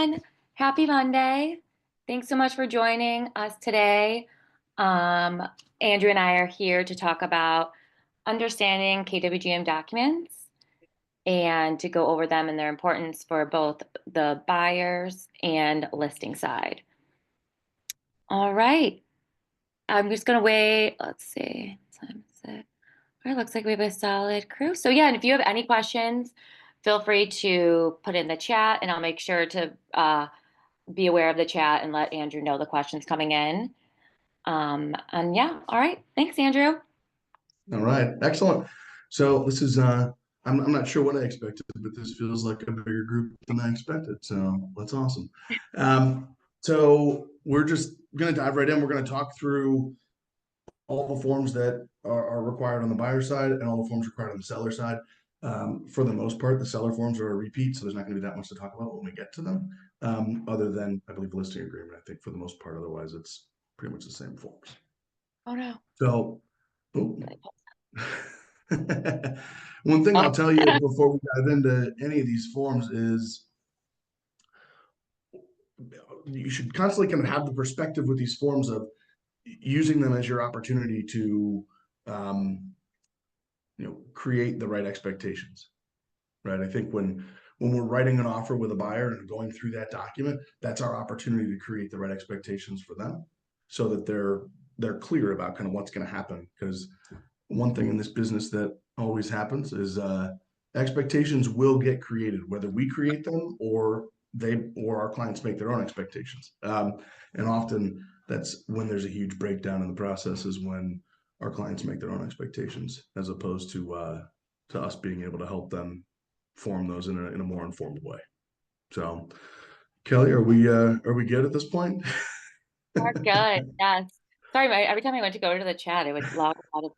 everyone. Happy Monday. Thanks so much for joining us today. Um, Andrew and I are here to talk about understanding KWGM documents and to go over them and their importance for both the buyers and listing side. All right. I'm just going to wait. Let's see. Time is it? All right, looks like we have a solid crew. So yeah, and if you have any questions, feel free to put in the chat and I'll make sure to be aware of the chat and let Andrew know the questions coming in. And yeah, all right. Thanks, Andrew. All right, excellent. So this is I'm not sure what I expected, but this feels like a bigger group than I expected. So that's awesome. So we're just gonna dive right in. We're gonna talk through all the forms that are required on the buyer side and all the forms required on the seller side. For the most part, the seller forms are a repeat, so there's not going to be that much to talk about when we get to them. Other than, I believe, the listing agreement. I think for the most part, otherwise it's pretty much the same forms. Oh no. So, one thing I'll tell you before we dive into any of these forms is you should constantly kind of have the perspective with these forms of using them as your opportunity to create the right expectations, right? I think when we're writing an offer with a buyer and going through that document, that's our opportunity to create the right expectations for them so that they're clear about kind of what's going to happen. Because one thing in this business that always happens is expectations will get created, whether we create them or our clients make their own expectations. And often that's when there's a huge breakdown in the process, is when our clients make their own expectations, as opposed to us being able to help them form those in a more informed way. So, Kelly, are we good at this point? We're good. Yes. Sorry, every time I went to go to the chat, it would log out of.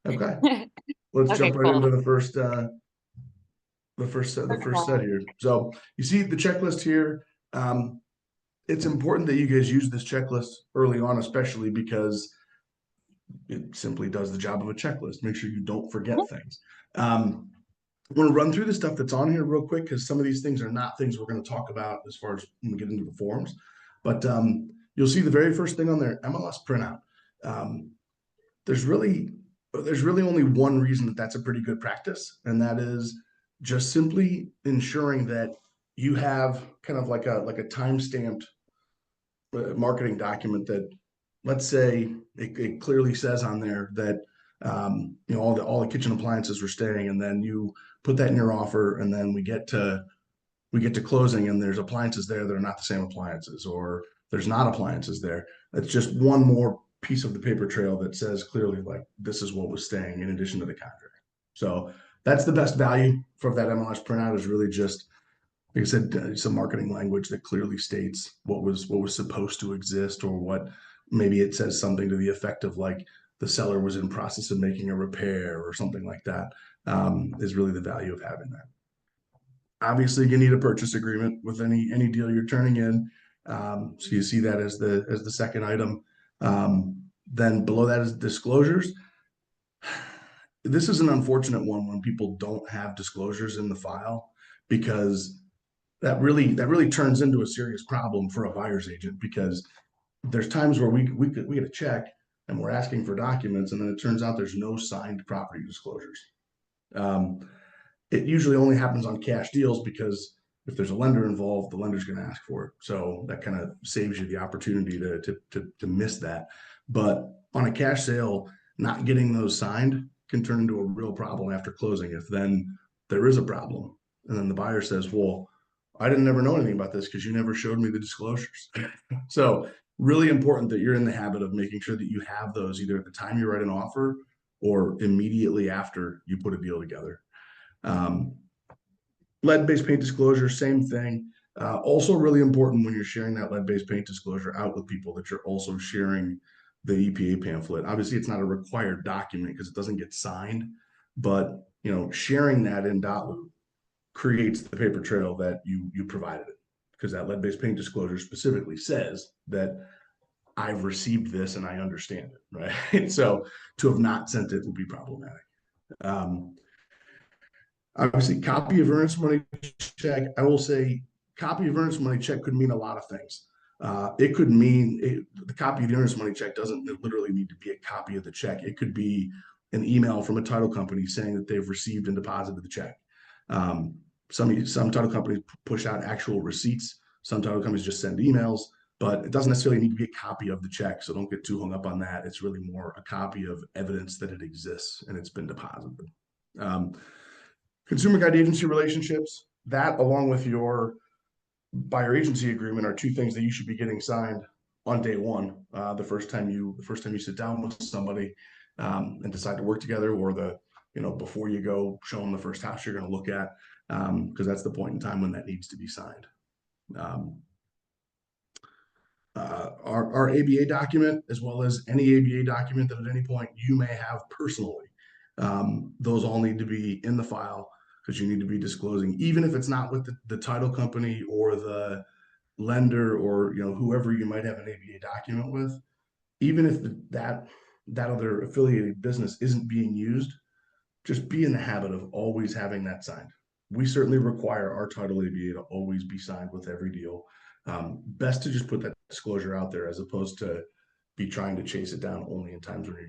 Okay, let's Okay, jump right cool. into the first set here. So you see the checklist here. It's important that you guys use this checklist early on, especially because it simply does the job of a checklist. Make sure you don't forget things. I'm going to run through the stuff that's on here real quick, because some of these things are not things we're going to talk about as far as when we get into the forms. But you'll see the very first thing on there, MLS printout. There's really only one reason that that's a pretty good practice, and that is just simply ensuring that you have kind of like a time-stamped marketing document that, let's say it clearly says on there that all the kitchen appliances were staying, and then you put that in your offer, and then we get to closing and there's appliances there that are not the same appliances, or there's not appliances there. That's just one more piece of the paper trail that says clearly, like, this is what was staying in addition to the contract. So that's the best value for that MLS printout, is really just, like I said, some marketing language that clearly states what was supposed to exist, or what maybe it says something to the effect of, like, the seller was in process of making a repair or something like that. Is really the value of having that. Obviously, you need a purchase agreement with any deal you're turning in. So you see that as the second item. Then below that is disclosures. This is an unfortunate one when people don't have disclosures in the file, because that really turns into a serious problem for a buyer's agent, because there's times where we get a check and we're asking for documents, and then it turns out there's no signed property disclosures. It usually only happens on cash deals, because if there's a lender involved, the lender's going to ask for it. So that kind of saves you the opportunity to miss that. But on a cash sale, not getting those signed can turn into a real problem after closing, if then there is a problem. And then the buyer says, well, I didn't ever know anything about this because you never showed me the disclosures. So really important that you're in the habit of making sure that you have those either at the time you write an offer or immediately after you put a deal together. Lead-based paint disclosure, same thing. Also really important when you're sharing that lead-based paint disclosure out with people, that you're also sharing the EPA pamphlet. Obviously, it's not a required document because it doesn't get signed, but sharing that in .loop creates the paper trail that you provided it, because that lead-based paint disclosure specifically says that I've received this and I understand it, right? So to have not sent it would be problematic. Obviously, copy of earnest money check. I will say, copy of earnest money check could mean a lot of things. It could mean the copy of the earnest money check doesn't literally need to be a copy of the check. It could be an email from a title company saying that they've received and deposited the check. Um, some title companies push out actual receipts. Some title companies just send emails, but it doesn't necessarily need to be a copy of the check. So don't get too hung up on that. It's really more a copy of evidence that it exists and it's been deposited. Um, Consumer guide agency relationships, that along with your buyer agency agreement are two things that you should be getting signed on day one. The first time you sit down with somebody and decide to work together, or before you go show them the first house you're going to look at, because that's the point in time when that needs to be signed. Um, our ABA document, as well as any ABA document that at any point you may have personally. Those all need to be in the file because you need to be disclosing, even if it's not with the title company or the lender or whoever you might have an ABA document with. Even if that other affiliated business isn't being used, just be in the habit of always having that signed. We certainly require our title ABA to always be signed with every deal. Best to just put that disclosure out there as opposed to be trying to chase it down only in times when you're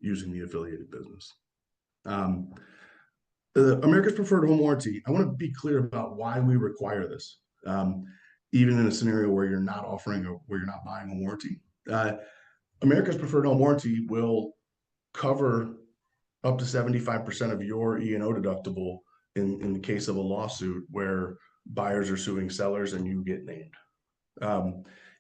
using the affiliated business. America's Preferred Home Warranty. I want to be clear about why we require this, even in a scenario where you're not buying a warranty. America's Preferred Home Warranty will cover up to 75% of your E&O deductible in the case of a lawsuit where buyers are suing sellers and you get named.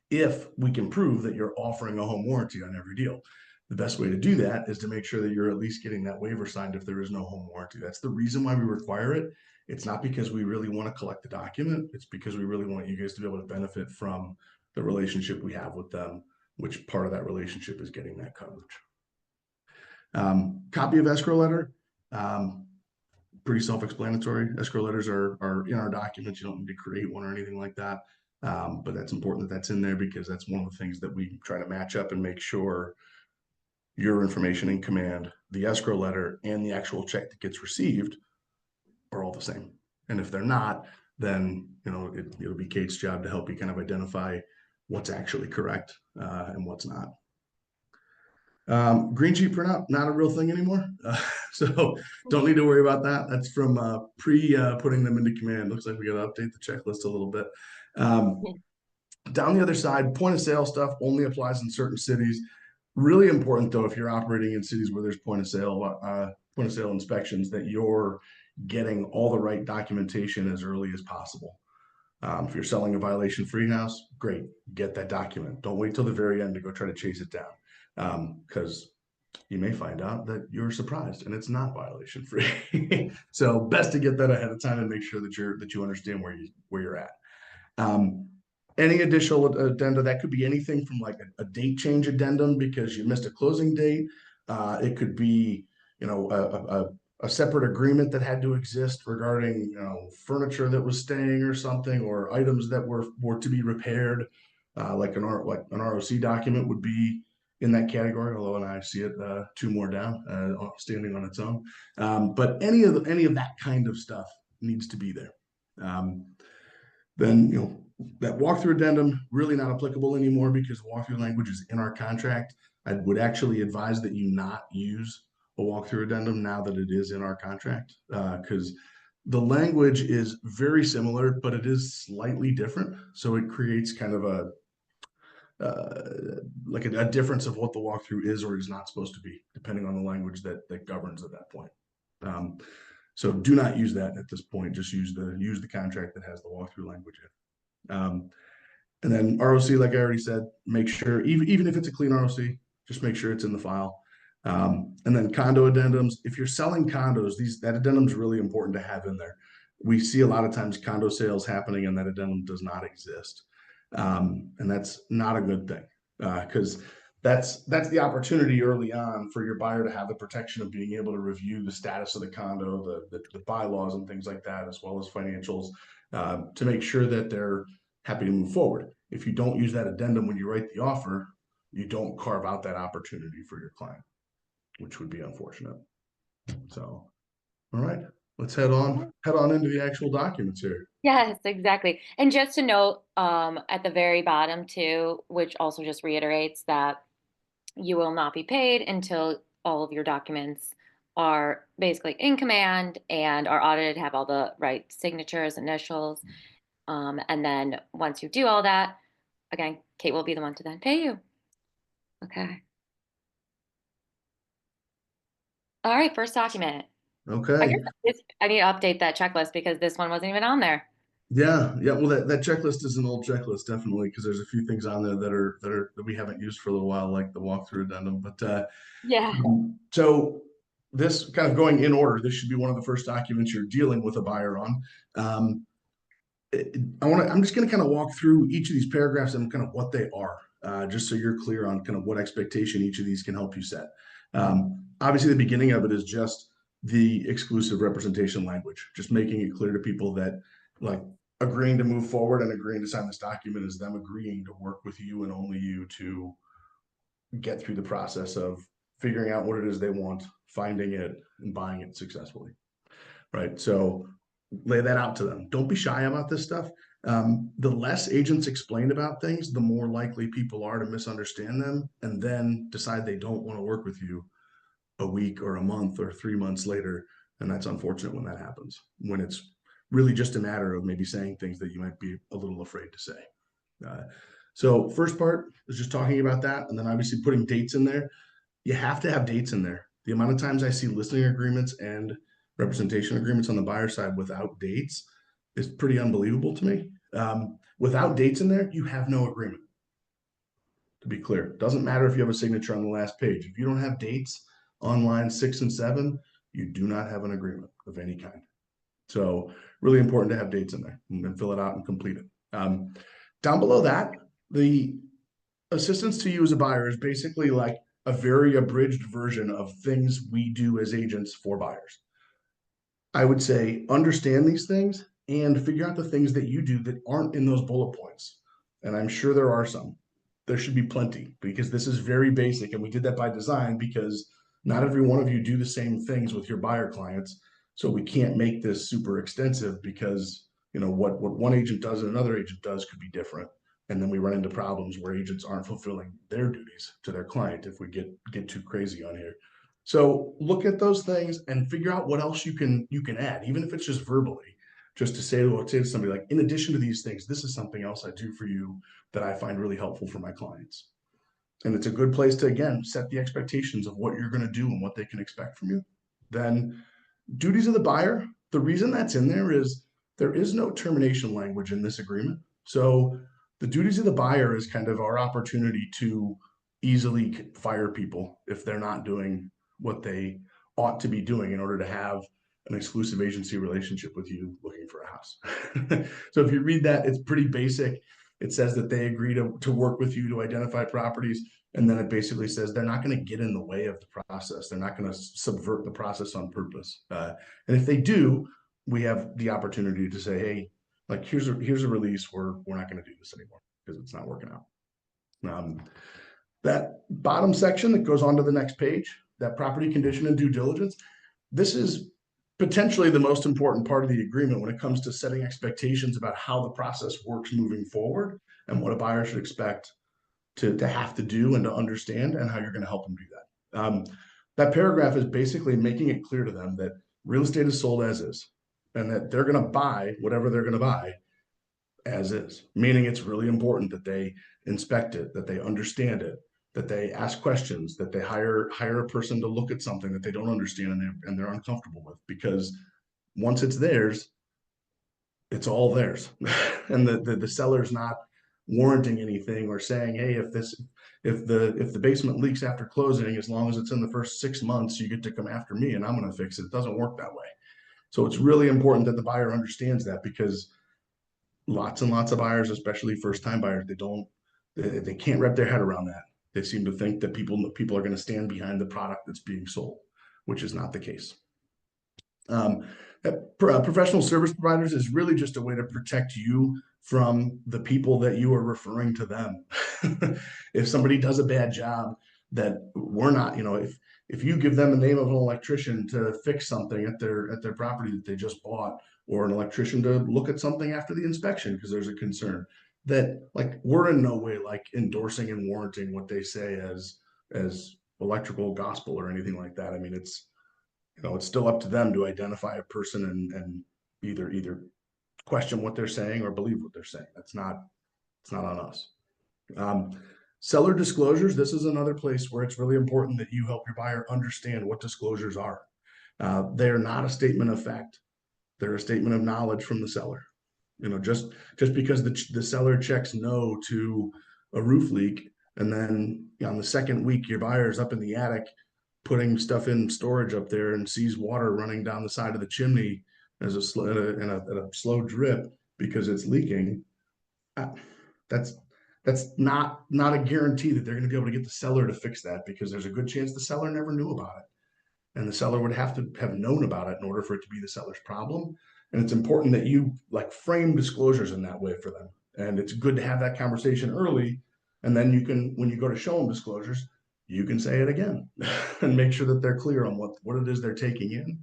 If we can prove that you're offering a home warranty on every deal. The best way to do that is to make sure that you're at least getting that waiver signed if there is no home warranty. That's the reason why we require it. It's not because we really want to collect the document. It's because we really want you guys to be able to benefit from the relationship we have with them, which part of that relationship is getting that coverage. Copy of escrow letter. Pretty self-explanatory. Escrow letters are in our documents. You don't need to create one or anything like that. But that's important that that's in there because that's one of the things that we try to match up and make sure your information in command, the escrow letter, and the actual check that gets received are all the same. And if they're not, then it'll be Kate's job to help you kind of identify what's actually correct and what's not. Green sheet printout, not a real thing anymore. So don't need to worry about that. That's from putting them into command. Looks like we got to update the checklist a little bit. Down the other side, point of sale stuff only applies in certain cities. Really important though, if you're operating in cities where there's point of sale inspections, that you're getting all the right documentation as early as possible. If you're selling a violation-free house, great, get that document. Don't wait till the very end to go try to chase it down, because you may find out that you're surprised and it's not violation-free. So best to get that ahead of time and make sure that you understand where you're at. Any additional addenda, that could be anything from like a date change addendum because you missed a closing date. It could be, a separate agreement that had to exist regarding, furniture that was staying or something, or items that were to be repaired. Like an ROC document would be in that category, although I see it two more down, standing on its own. But any of that kind of stuff needs to be there. Then that walkthrough addendum really not applicable anymore because walkthrough language is in our contract. I would actually advise that you not use a walkthrough addendum now that it is in our contract, because the language is very similar, but it is slightly different. So it creates kind of like a difference of what the walkthrough is or is not supposed to be, depending on the language that governs at that point. So do not use that at this point. Just use the contract that has the walkthrough language in. And then ROC, like I already said, make sure, even if it's a clean ROC, just make sure it's in the file. And then condo addendums. If you're selling condos, that addendum is really important to have in there. We see a lot of times condo sales happening and that addendum does not exist. And that's not a good thing because that's the opportunity early on for your buyer to have the protection of being able to review the status of the condo, the bylaws and things like that, as well as financials, to make sure that they're happy to move forward. If you don't use that addendum when you write the offer, you don't carve out that opportunity for your client, which would be unfortunate. So, all right. let's head on into the actual documents here. Yes, exactly. And just to note, at the very bottom too, which also just reiterates that you will not be paid until all of your documents are basically in command and are audited, have all the right signatures, initials. And then once you do all that, again, Kate will be the one to then pay you. Okay. All right, first document. I guess Okay. I need to update that checklist because this one wasn't even on there. Yeah, yeah. Well, that checklist is an old checklist, definitely, because there's a few things on there that we haven't used for a little while, like the walkthrough addendum. But Yeah. so this kind of going in order, this should be one of the first documents you're dealing with a buyer on. Um, I'm just going to kind of walk through each of these paragraphs and kind of what they are, just so you're clear on kind of what expectation each of these can help you set. Obviously, the beginning of it is just the exclusive representation language, just making it clear to people that like agreeing to move forward and agreeing to sign this document is them agreeing to work with you and only you to get through the process of figuring out what it is they want, finding it, and buying it successfully. Right. So lay that out to them. Don't be shy about this stuff. The less agents explain about things, the more likely people are to misunderstand them and then decide they don't want to work with you a week or a month or 3 months later. And that's unfortunate when that happens, when it's really just a matter of maybe saying things that you might be a little afraid to say. Uh, so first part is just talking about that, and then obviously putting dates in there. You have to have dates in there. The amount of times I see listing agreements and representation agreements on the buyer side without dates is pretty unbelievable to me. Without dates in there, you have no agreement. To be clear, doesn't matter if you have a signature on the last page. If you don't have dates on lines 6 and 7, you do not have an agreement of any kind. So really important to have dates in there and fill it out and complete it. Down below that, the assistance to you as a buyer is basically like a very abridged version of things we do as agents for buyers. I would say understand these things and figure out the things that you do that aren't in those bullet points. And I'm sure there are some. There should be plenty because this is very basic. And we did that by design because not every one of you do the same things with your buyer clients. So we can't make this super extensive because what one agent does and another agent does could be different. And then we run into problems where agents aren't fulfilling their duties to their client if we get too crazy on here. So look at those things and figure out what else you can add, even if it's just verbally, just to say to somebody like, in addition to these things, this is something else I do for you that I find really helpful for my clients. And it's a good place to again set the expectations of what you're going to do and what they can expect from you. Then duties of the buyer, the reason that's in there is there is no termination language in this agreement. So the duties of the buyer is kind of our opportunity to easily fire people if they're not doing what they ought to be doing in order to have an exclusive agency relationship with you looking for a house. So if you read that, it's pretty basic. It says that they agree to work with you to identify properties. And then it basically says they're not going to get in the way of the process. They're not going to subvert the process on purpose. And if they do, we have the opportunity to say, hey, like here's a release. We're not going to do this anymore because it's not working out. That bottom section that goes on to the next page, that property condition and due diligence, this is potentially the most important part of the agreement when it comes to setting expectations about how the process works moving forward and what a buyer should expect to have to do and to understand and how you're going to help them do that. That paragraph is basically making it clear to them that real estate is sold as is and that they're going to buy whatever they're going to buy as is, meaning it's really important that they inspect it, that they understand it, that they ask questions, that they hire a person to look at something that they don't understand and they're uncomfortable with, because once it's theirs, it's all theirs. And the seller's not warranting anything or saying, hey, if the basement leaks after closing, as long as it's in the first 6 months, you get to come after me and I'm going to fix it. It doesn't work that way. So it's really important that the buyer understands that, because lots and lots of buyers, especially first time buyers, they can't wrap their head around that. They seem to think that people are going to stand behind the product that's being sold, which is not the case. Professional service providers is really just a way to protect you from the people that you are referring to them. If somebody does a bad job that we're not, if you give them the name of an electrician to fix something at their property that they just bought, or an electrician to look at something after the inspection because there's a concern, that like we're in no way like endorsing and warranting what they say as electrical gospel or anything like that. I mean, it's, it's still up to them to identify a person and either question what they're saying or believe what they're saying. It's not on us. Um, Seller disclosures. This is another place where it's really important that you help your buyer understand what disclosures are. They are not a statement of fact. They're a statement of knowledge from the seller. Just because the seller checks no to a roof leak, and then on the second week your buyer's up in the attic putting stuff in storage up there and sees water running down the side of the chimney as a slow drip because it's leaking. Uh, that's that's not a guarantee that they're going to be able to get the seller to fix that, because there's a good chance the seller never knew about it, and the seller would have to have known about it in order for it to be the seller's problem. And it's important that you like frame disclosures in that way for them. And it's good to have that conversation early. And then you can, when you go to show them disclosures, you can say it again and make sure that they're clear on what it is they're taking in,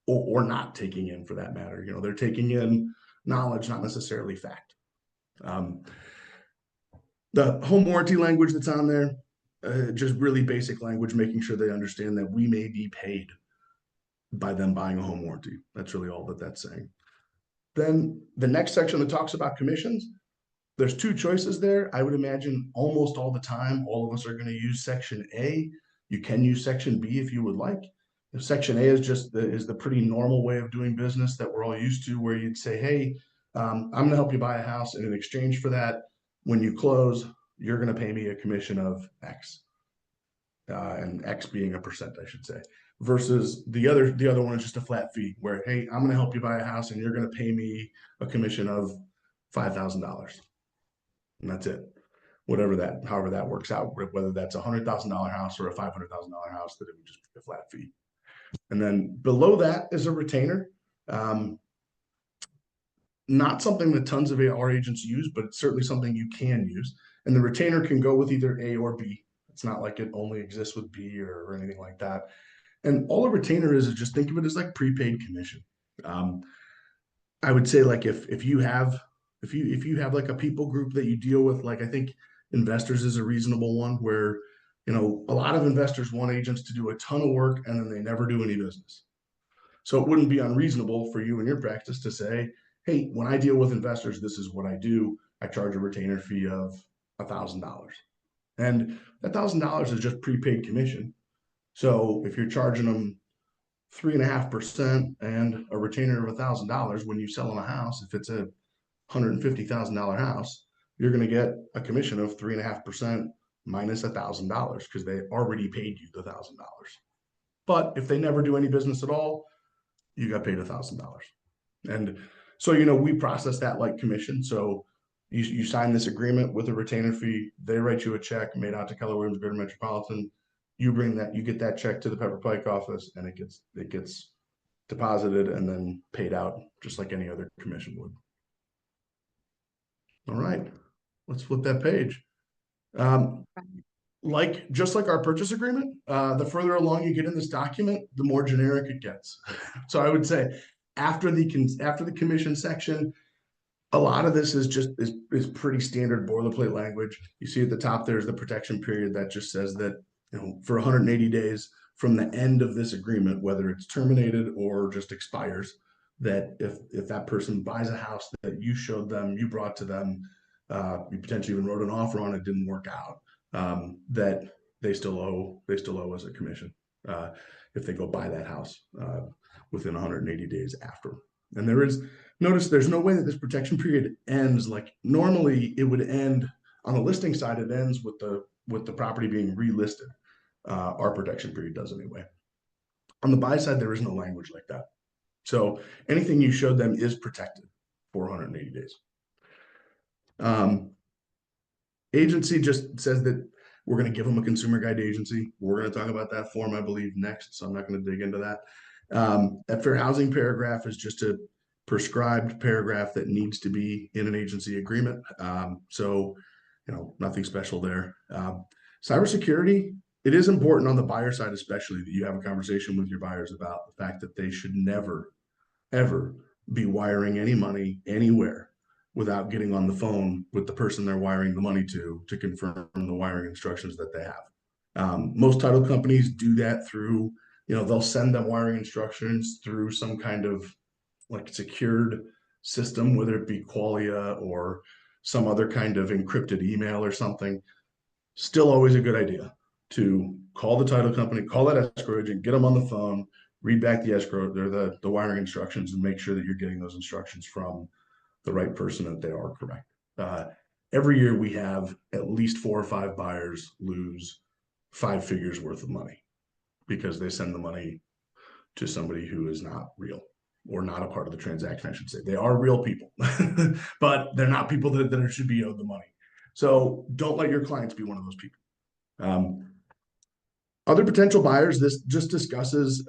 or not taking in for that matter. They're taking in knowledge, not necessarily fact. The home warranty language that's on there, just really basic language, making sure they understand that we may be paid by them buying a home warranty. That's really all that that's saying. Then the next section that talks about commissions, there's two choices there. I would imagine almost all the time, all of us are going to use section A. You can use section B if you would like. If section A is just the pretty normal way of doing business that we're all used to, where you'd say, hey, I'm going to help you buy a house, and in exchange for that, when you close, you're going to pay me a commission of X, and X being a percent, I should say. Versus the other one is just a flat fee, where hey, I'm going to help you buy a house, and you're going to pay me a commission of $5,000, and that's it. However that works out, whether that's $100,000 house or a $500,000 house, that it would just be a flat fee. And then below that is a retainer. Not something that tons of our agents use, but it's certainly something you can use. And the retainer can go with either A or B. It's not like it only exists with B or anything like that. And all a retainer is just think of it as like prepaid commission. I would say like if you have like a people group that you deal with, like I think investors is a reasonable one, where a lot of investors want agents to do a ton of work and then they never do any business. So it wouldn't be unreasonable for you in your practice to say, hey, when I deal with investors, this is what I do. I charge a retainer fee of $1,000. And that $1,000 is just prepaid commission. So if you're charging them 3.5% and a retainer of $1,000, when you sell them a house, if it's a $150,000 house, you're going to get a commission of 3.5% minus $1,000, because they already paid you the $1,000. But if they never do any business at all, you got paid $1,000. And so, we process that like commission. So you sign this agreement with a retainer fee, they write you a check made out to Keller Williams Greater Metropolitan. You get that check to the Pepper Pike office, and it gets deposited and then paid out just like any other commission would. All right, let's flip that page. Just like our purchase agreement, the further along you get in this document, the more generic it gets. So I would say after the commission section, a lot of this is pretty standard boilerplate language. You see at the top, there's the protection period that just says that, for 180 days from the end of this agreement, whether it's terminated or just expires, that if that person buys a house that you showed them, you brought to them, you potentially even wrote an offer on it, didn't work out, that they still owe us a commission if they go buy that house within 180 days after. And notice there's no way that this protection period ends. Like normally it would end on the listing side, it ends with the property being relisted. Our protection period does anyway. On the buy side, there is no language like that. So anything you showed them is protected for 180 days. Agency just says that we're going to give them a consumer guide agency. We're going to talk about that form, I believe, next, so I'm not going to dig into that. That fair housing paragraph is just a prescribed paragraph that needs to be in an agency agreement. So, nothing special there. Cybersecurity it is important on the buyer side, especially, that you have a conversation with your buyers about the fact that they should never, ever be wiring any money anywhere without getting on the phone with the person they're wiring the money to confirm the wiring instructions that they have. Most title companies do that through, they'll send them wiring instructions through some kind of like secured system, whether it be Qualia or some other kind of encrypted email or something. Still always a good idea to call the title company, call that escrow agent, get them on the phone, read back the escrow, or the wiring instructions, and make sure that you're getting those instructions from the right person, that they are correct. Every year we have at least 4 or 5 buyers lose 5 figures worth of money because they send the money to somebody who is not real or not a part of the transaction, I should say. They are real people, but they're not people that should be owed the money. So don't let your clients be one of those people. Other potential buyers, this just discusses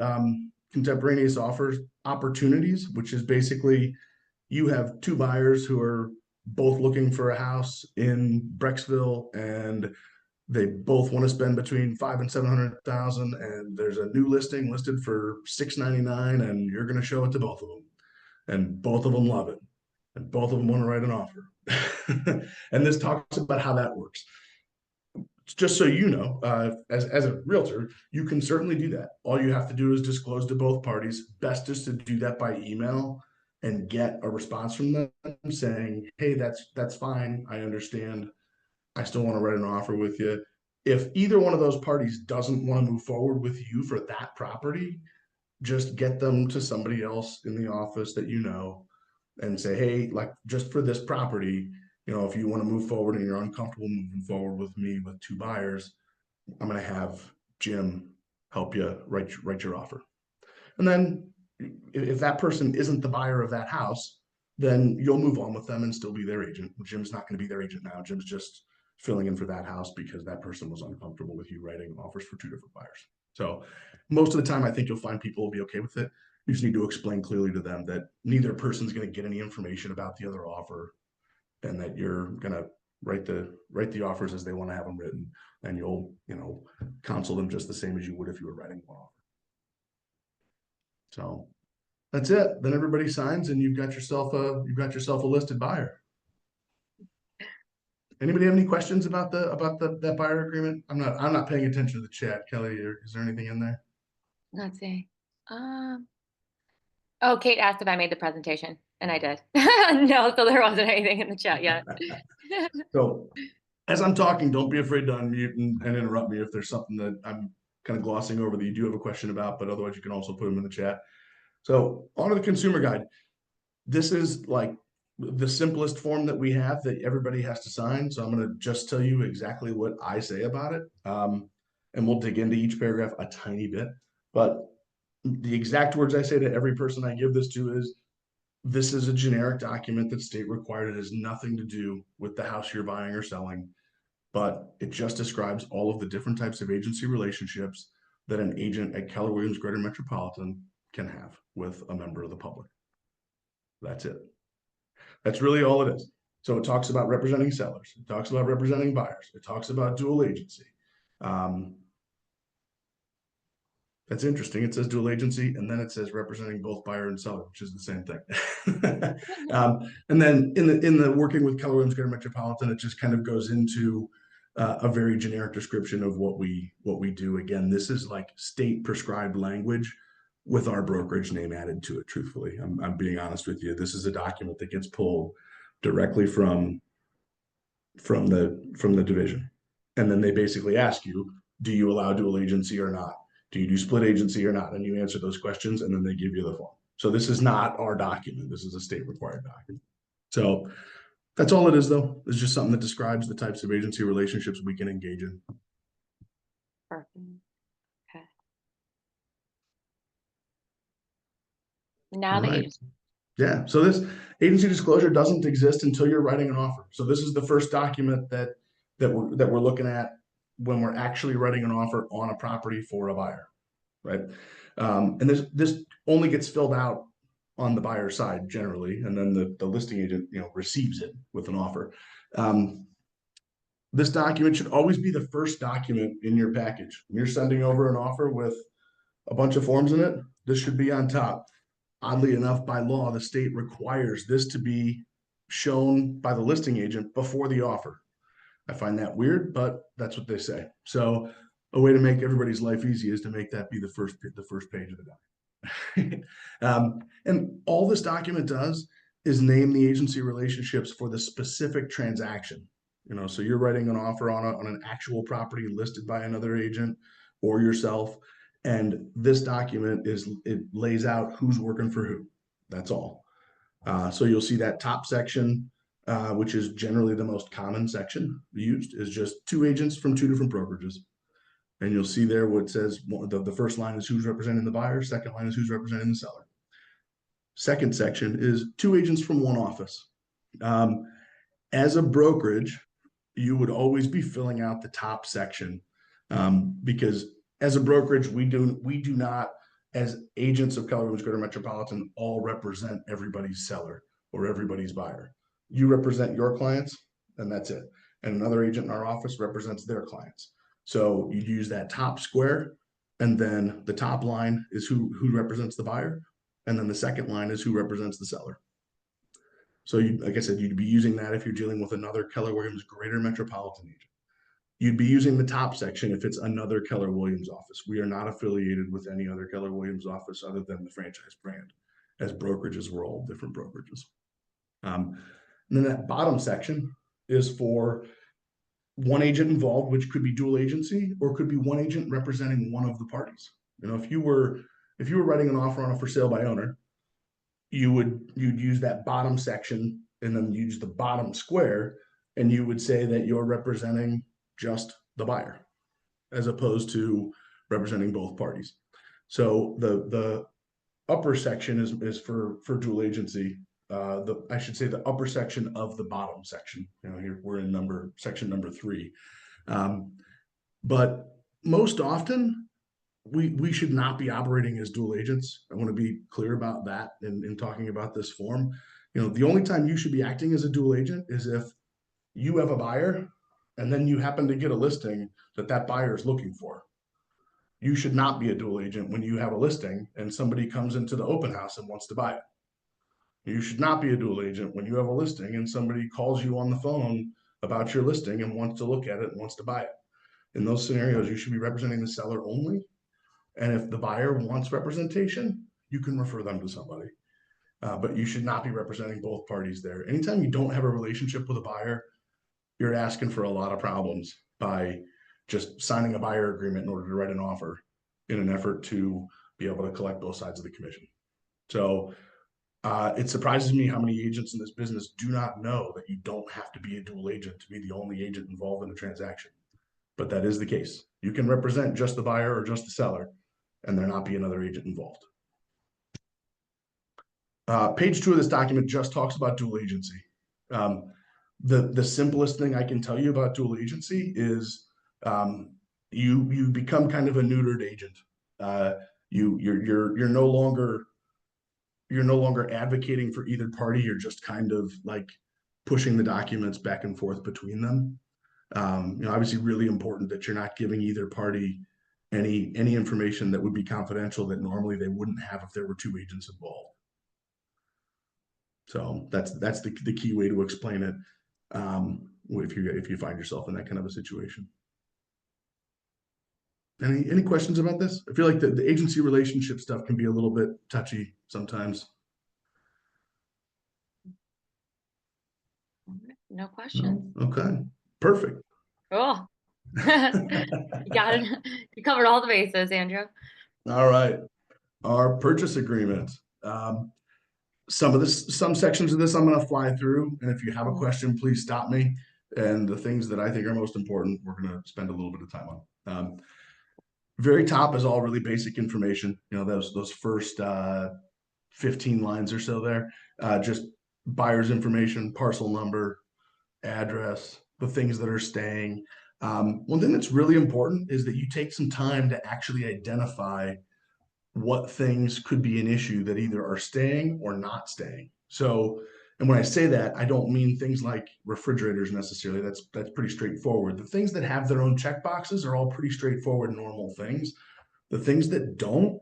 contemporaneous offers opportunities, which is basically you have 2 buyers who are both looking for a house in Brecksville, and they both want to spend between 500,000 and 700,000, and there's a new listing listed for 699, and you're going to show it to both of them, and both of them love it, and both of them want to write an offer. And this talks about how that works. Just so you know, as a realtor, you can certainly do that. All you have to do is disclose to both parties. Best is to do that by email and get a response from them saying, hey, that's fine. I understand. I still want to write an offer with you. If either one of those parties doesn't want to move forward with you for that property, just get them to somebody else in the office that you know and say, hey, like, just for this property, if you want to move forward and you're uncomfortable moving forward with me with 2 buyers, I'm going to have Jim help you write your offer. And then if that person isn't the buyer of that house, then you'll move on with them and still be their agent. Jim's not going to be their agent now. Jim's just filling in for that house because that person was uncomfortable with you writing offers for 2 different buyers. So most of the time, I think you'll find people will be okay with it. You just need to explain clearly to them that neither person's going to get any information about the other offer, and that you're going to write the offers as they want to have them written, and you'll counsel them just the same as you would if you were writing one offer. So that's it. Then everybody signs, and you've got yourself a listed buyer. Anybody have any questions about that buyer agreement? I'm not paying attention to the chat. Kelly, is there anything in there? Let's see. Oh, Kate asked if I made the presentation, and I did. No, so there wasn't anything in the chat yet. So as I'm talking, don't be afraid to unmute and interrupt me if there's something that I'm kind of glossing over that you do have a question about, but otherwise you can also put them in the chat. So on to the consumer guide. This is like the simplest form that we have that everybody has to sign. So I'm going to just tell you exactly what I say about it. And we'll dig into each paragraph a tiny bit. But the exact words I say to every person I give this to is, this is a generic document that's state required. It has nothing to do with the house you're buying or selling, but it just describes all of the different types of agency relationships that an agent at Keller Williams Greater Metropolitan can have with a member of the public. That's it. That's really all it is. So it talks about representing sellers. It talks about representing buyers. It talks about dual agency. That's interesting. It says dual agency, and then it says representing both buyer and seller, which is the same thing. And then in the working with Keller Williams Greater Metropolitan, it just kind of goes into a very generic description of what we do. Again, this is like state prescribed language with our brokerage name added to it. Truthfully, I'm being honest with you. This is a document that gets pulled directly from the division, and then they basically ask you, do you allow dual agency or not? Do you do split agency or not? And you answer those questions, and then they give you the form. So this is not our document. This is a state required document. So that's all it is, though. It's just something that describes the types of agency relationships we can engage in. Perfect. Okay. Now All the right. agency. Yeah. So this agency disclosure doesn't exist until you're writing an offer. So this is the first document that we're looking at when we're actually writing an offer on a property for a buyer, right? And this only gets filled out on the buyer side generally, and then the listing agent receives it with an offer. This document should always be the first document in your package. When you're sending over an offer with a bunch of forms in it, this should be on top. Oddly enough, by law, the state requires this to be shown by the listing agent before the offer. I find that weird, but that's what they say. So a way to make everybody's life easy is to make that be the first page of the document. And all this document does is name the agency relationships for the specific transaction. So you're writing an offer on an actual property listed by another agent or yourself, and this document it lays out who's working for who. That's all. So you'll see that top section, which is generally the most common section used, is just two agents from two different brokerages. And you'll see there what says the first line is who's representing the buyer, second line is who's representing the seller. Second section is two agents from one office. As a brokerage, you would always be filling out the top section, because as a brokerage, we do not, as agents of Keller Williams Greater Metropolitan, all represent everybody's seller or everybody's buyer. You represent your clients, and that's it. And another agent in our office represents their clients. So you use that top square, and then the top line is who represents the buyer, and then the second line is who represents the seller. So like I said, you'd be using that if you're dealing with another Keller Williams Greater Metropolitan agent. You'd be using the top section if it's another Keller Williams office. We are not affiliated with any other Keller Williams office other than the franchise brand. As brokerages, we're all different brokerages. And then that bottom section is for one agent involved, which could be dual agency, or could be one agent representing one of the parties. If you were writing an offer on a for sale by owner, you'd use that bottom section and then use the bottom square, and you would say that you're representing just the buyer as opposed to representing both parties. So the upper section is for dual agency. I should say the upper section of the bottom section. Here we're in section number 3. But most often we should not be operating as dual agents. I want to be clear about that in talking about this form. The only time you should be acting as a dual agent is if you have a buyer and then you happen to get a listing that buyer is looking for. You should not be a dual agent when you have a listing and somebody comes into the open house and wants to buy it. You should not be a dual agent when you have a listing and somebody calls you on the phone about your listing and wants to look at it and wants to buy it. In those scenarios, you should be representing the seller only. And if the buyer wants representation, you can refer them to somebody. But you should not be representing both parties there. Anytime you don't have a relationship with a buyer, you're asking for a lot of problems by just signing a buyer agreement in order to write an offer in an effort to be able to collect both sides of the commission. So it surprises me how many agents in this business do not know that you don't have to be a dual agent to be the only agent involved in a transaction. But that is the case. You can represent just the buyer or just the seller, and there not be another agent involved. Page 2 of this document just talks about dual agency. The simplest thing I can tell you about dual agency is you become kind of a neutered agent. You're no longer advocating for either party. You're just kind of like pushing the documents back and forth between them. Obviously really important that you're not giving either party any information that would be confidential that normally they wouldn't have if there were two agents involved. So that's the key way to explain it, if you find yourself in that kind of a situation. Any questions about this? I feel like the agency relationship stuff can be a little bit touchy sometimes. No questions. Okay, perfect. Oh, you got it. You covered all the bases, Andrew. All right, our purchase agreement. Some sections of this I'm going to fly through, and if you have a question, please stop me. And the things that I think are most important, we're going to spend a little bit of time on. Very top is all really basic information. Those first 15 lines or so there, just buyer's information, parcel number, address, the things that are staying. One thing that's really important is that you take some time to actually identify what things could be an issue that either are staying or not staying. So And when I say that, I don't mean things like refrigerators necessarily. That's pretty straightforward. The things that have their own check boxes are all pretty straightforward, normal things. The things that don't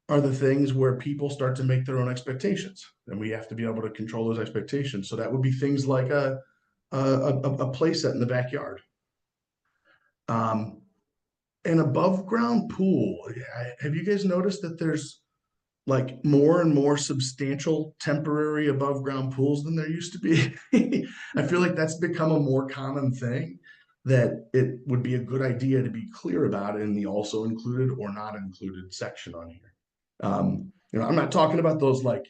are the things where people start to make their own expectations, and we have to be able to control those expectations. So that would be things like a play set in the backyard, um, an above ground pool. Have you guys noticed that there's like more and more substantial temporary above ground pools than there used to be? I feel like that's become a more common thing, that it would be a good idea to be clear about in the also included or not included section on here. I'm not talking about those like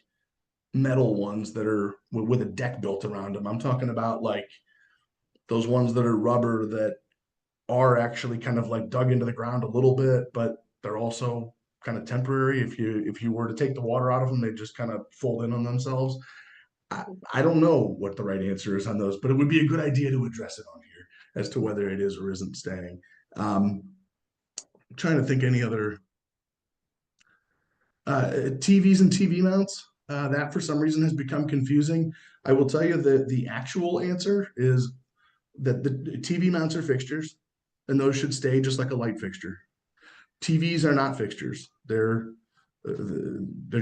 metal ones that are with a deck built around them. I'm talking about like those ones that are rubber that are actually kind of like dug into the ground a little bit, but they're also kind of temporary. If you were to take the water out of them, they just kind of fold in on themselves. I don't know what the right answer is on those, but it would be a good idea to address it on here as to whether it is or isn't staying. I'm trying to think any other TVs and TV mounts. That for some reason has become confusing. I will tell you that the actual answer is that the TV mounts are fixtures, and those should stay just like a light fixture. TVs are not fixtures. They're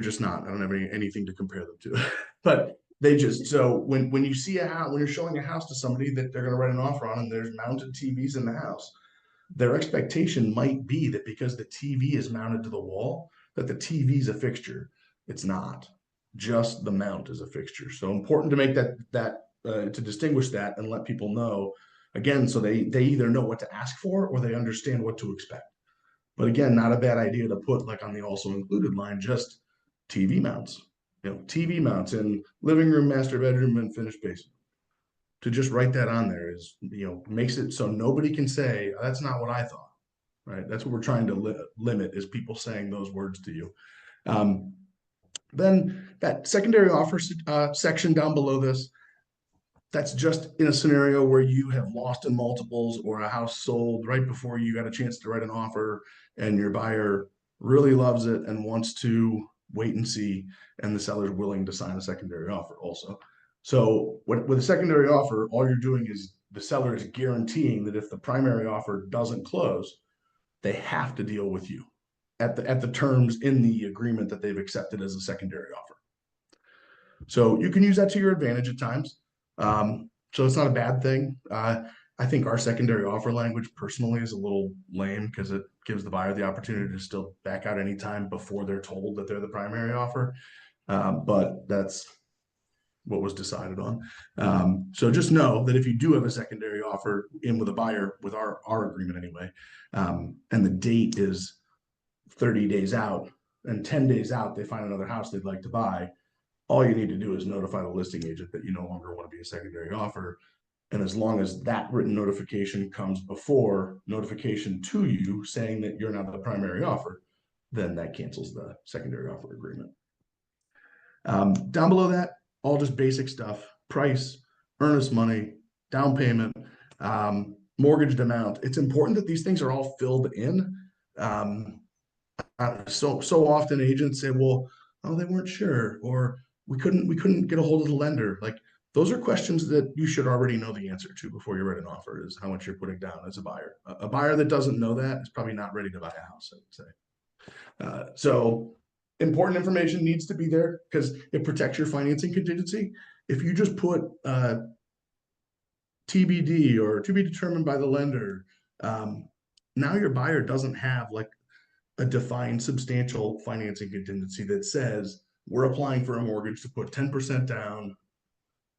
just not. I don't have anything to compare them to. But they just, so when you see a house, when you're showing a house to somebody that they're going to write an offer on, and there's mounted TVs in the house, their expectation might be that because the TV is mounted to the wall, that the TV is a fixture. It's not. Just the mount is a fixture. So important to make that to distinguish that and let people know, again, so they either know what to ask for or they understand what to expect. But again, not a bad idea to put like on the also included line, just TV mounts. TV mounts in living room, master bedroom, and finished basement. To just write that on there is, makes it so nobody can say, that's not what I thought, right? That's what we're trying to limit, is people saying those words to you. Then that secondary offer section down below this, that's just in a scenario where you have lost in multiples or a house sold right before you got a chance to write an offer, and your buyer really loves it and wants to wait and see, and the seller's willing to sign a secondary offer also. So with a secondary offer, all you're doing is the seller is guaranteeing that if the primary offer doesn't close, they have to deal with you at the terms in the agreement that they've accepted as a secondary offer. So you can use that to your advantage at times. So it's not a bad thing. I think our secondary offer language personally is a little lame because it gives the buyer the opportunity to still back out anytime before they're told that they're the primary offer. But that's what was decided on. So just know that if you do have a secondary offer in with a buyer, with our agreement anyway, and the date is 30 days out, and 10 days out, they find another house they'd like to buy, all you need to do is notify the listing agent that you no longer want to be a secondary offer. And as long as that written notification comes before notification to you saying that you're not the primary offer, then that cancels the secondary offer agreement. Down below that, all just basic stuff: price, earnest money, down payment, mortgaged amount. It's important that these things are all filled in. So often agents say, well, oh, they weren't sure, or we couldn't get a hold of the lender. Like, those are questions that you should already know the answer to before you write an offer, is how much you're putting down as a buyer. A buyer that doesn't know that is probably not ready to buy a house, I would say. So important information needs to be there because it protects your financing contingency. If you just put TBD or to be determined by the lender, now your buyer doesn't have like a defined substantial financing contingency that says we're applying for a mortgage to put 10% down,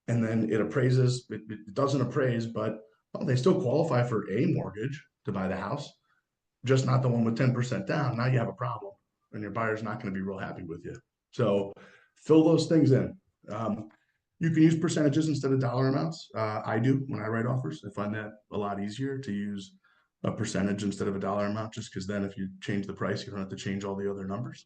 and then it appraises, it doesn't appraise, but well, they still qualify for a mortgage to buy the house, just not the one with 10% down. Now you have a problem, and your buyer's not going to be real happy with you. So fill those things in. You can use percentages instead of dollar amounts. I do when I write offers. I find that a lot easier to use a percentage instead of a dollar amount, just because then if you change the price, you don't have to change all the other numbers.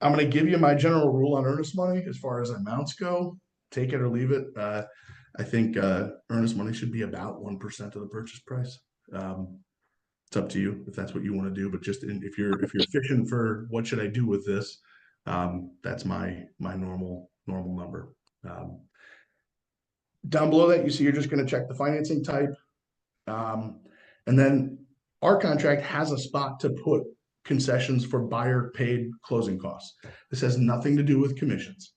I'm going to give you my general rule on earnest money as far as amounts go. Take it or leave it. I think earnest money should be about 1% of the purchase price. It's up to you if that's what you want to do, but just if you're fishing for what should I do with this, that's my normal normal number. Down below that, you see you're just going to check the financing type. And then our contract has a spot to put concessions for buyer paid closing costs. This has nothing to do with commissions.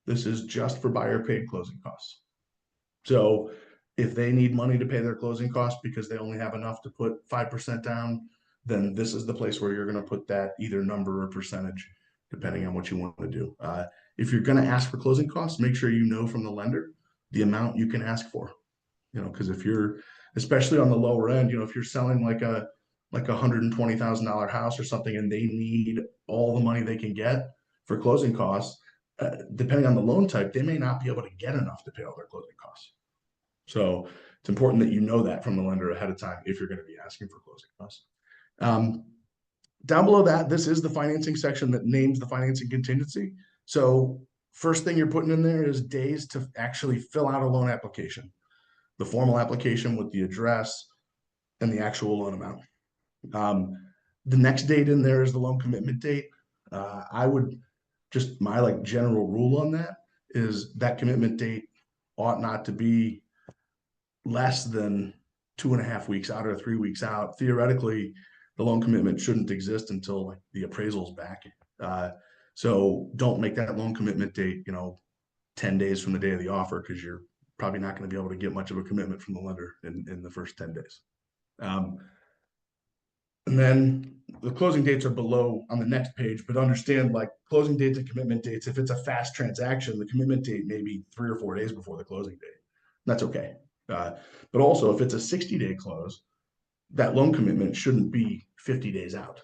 This is just for buyer paid closing costs. So if they need money to pay their closing costs because they only have enough to put 5% down, then this is the place where you're going to put that either number or percentage, depending on what you want to do. If you're going to ask for closing costs, make sure you know from the lender the amount you can ask for. Because if you're, especially on the lower end, if you're selling like a $120,000 house or something, and they need all the money they can get for closing costs, depending on the loan type, they may not be able to get enough to pay all their closing costs. So it's important that you know that from the lender ahead of time if you're going to be asking for closing costs. Down below that, this is the financing section that names the financing contingency. So first thing you're putting in there is days to actually fill out a loan application, the formal application with the address and the actual loan amount. The next date in there is the loan commitment date. I would just, my general rule on that is that commitment date ought not to be less than 2.5 weeks out or 3 weeks out. Theoretically, the loan commitment shouldn't exist until the appraisal's back. So don't make that loan commitment date, 10 days from the day of the offer, because you're probably not going to be able to get much of a commitment from the lender in the first 10 days. And then the closing dates are below on the next page, but understand closing dates and commitment dates. If it's a fast transaction, the commitment date may be 3 or 4 days before the closing date. That's okay. But also if it's a 60-day close, that loan commitment shouldn't be 50 days out.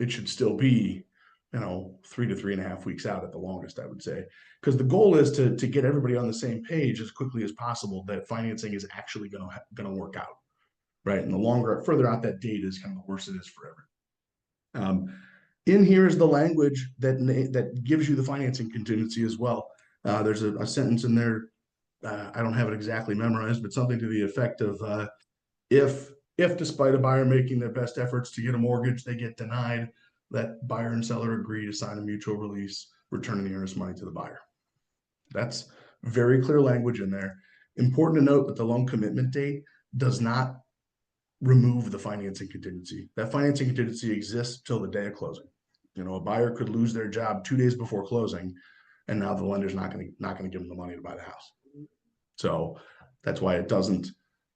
It should still be, 3 to 3.5 weeks out at the longest, I would say, because the goal is to get everybody on the same page as quickly as possible that financing is actually going to work out. Right. And the further out that date is, kind of the worse it is for everyone. In here is the language that gives you the financing contingency as well. There's a sentence in there. I don't have it exactly memorized, but something to the effect of if despite a buyer making their best efforts to get a mortgage, they get denied, that buyer and seller agree to sign a mutual release, returning the earnest money to the buyer. That's very clear language in there. Important to note that the loan commitment date does not remove the financing contingency. That financing contingency exists till the day of closing. A buyer could lose their job 2 days before closing, and now the lender's not going to give them the money to buy the house. So that's why it doesn't.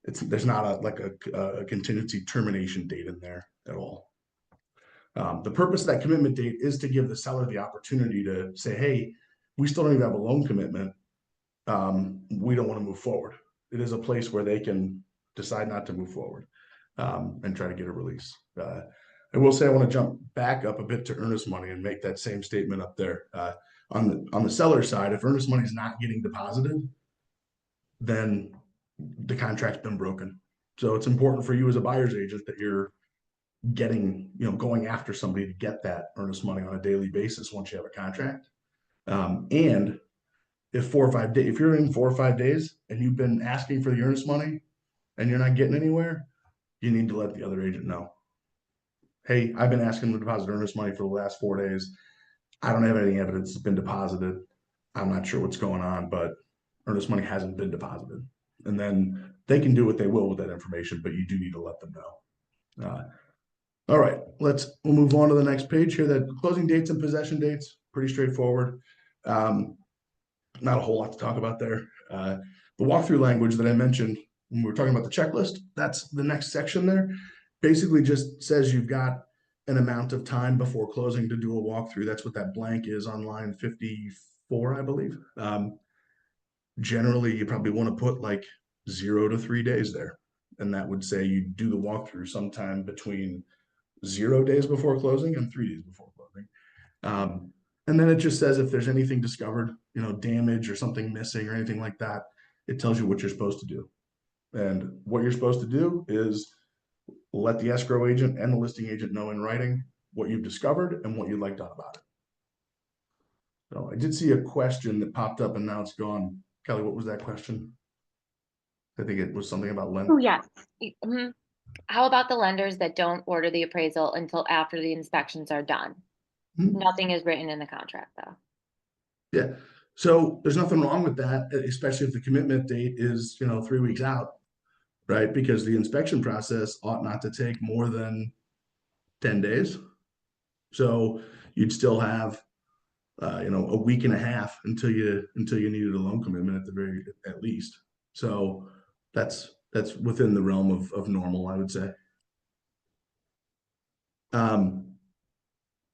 There's not a contingency termination date in there at all. The purpose of that commitment date is to give the seller the opportunity to say, hey, we still don't even have a loan commitment. We don't want to move forward. It is a place where they can decide not to move forward and try to get a release. I will say I want to jump back up a bit to earnest money and make that same statement up there. On the seller side, if earnest money is not getting deposited, then the contract's been broken. So it's important for you as a buyer's agent that you're getting, going after somebody to get that earnest money on a daily basis once you have a contract. And if 4 or 5 days, if you're in 4 or 5 days and you've been asking for the earnest money and you're not getting anywhere, you need to let the other agent know. Hey, I've been asking to deposit earnest money for the last 4 days. I don't have any evidence it's been deposited. I'm not sure what's going on, but earnest money hasn't been deposited. And then they can do what they will with that information, but you do need to let them know. All right, we'll move on to the next page here. The closing dates and possession dates, pretty straightforward. Not a whole lot to talk about there. The walkthrough language that I mentioned when we were talking about the checklist, that's the next section there. Basically just says you've got an amount of time before closing to do a walkthrough. That's what that blank is on line 54, I believe. Generally, you probably want to put 0 to 3 days there. And that would say you do the walkthrough sometime between 0 days before closing and 3 days before closing. And then it just says if there's anything discovered, damage or something missing or anything like that, it tells you what you're supposed to do. And what you're supposed to do is let the escrow agent and the listing agent know in writing what you've discovered and what you'd like done about it. So I did see a question that popped up and now it's gone. Kelly, what was that question? I think it was something about lending. Oh, yes. Mm-hmm. How about the lenders that don't order the appraisal until after the inspections are done? Nothing is written in the contract, though. Yeah. So there's nothing wrong with that, especially if the commitment date is, 3 weeks out, right? Because the inspection process ought not to take more than 10 days. So you'd still have, a week and a half until you needed a loan commitment at least. So that's within the realm of normal, I would say. Um,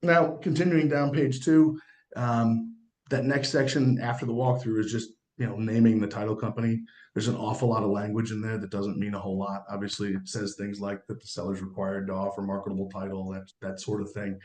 Now, continuing down page two, that next section after the walkthrough is just, naming the title company. There's an awful lot of language in there that doesn't mean a whole lot. Obviously, it says things like that the seller's required to offer marketable title, that sort of thing.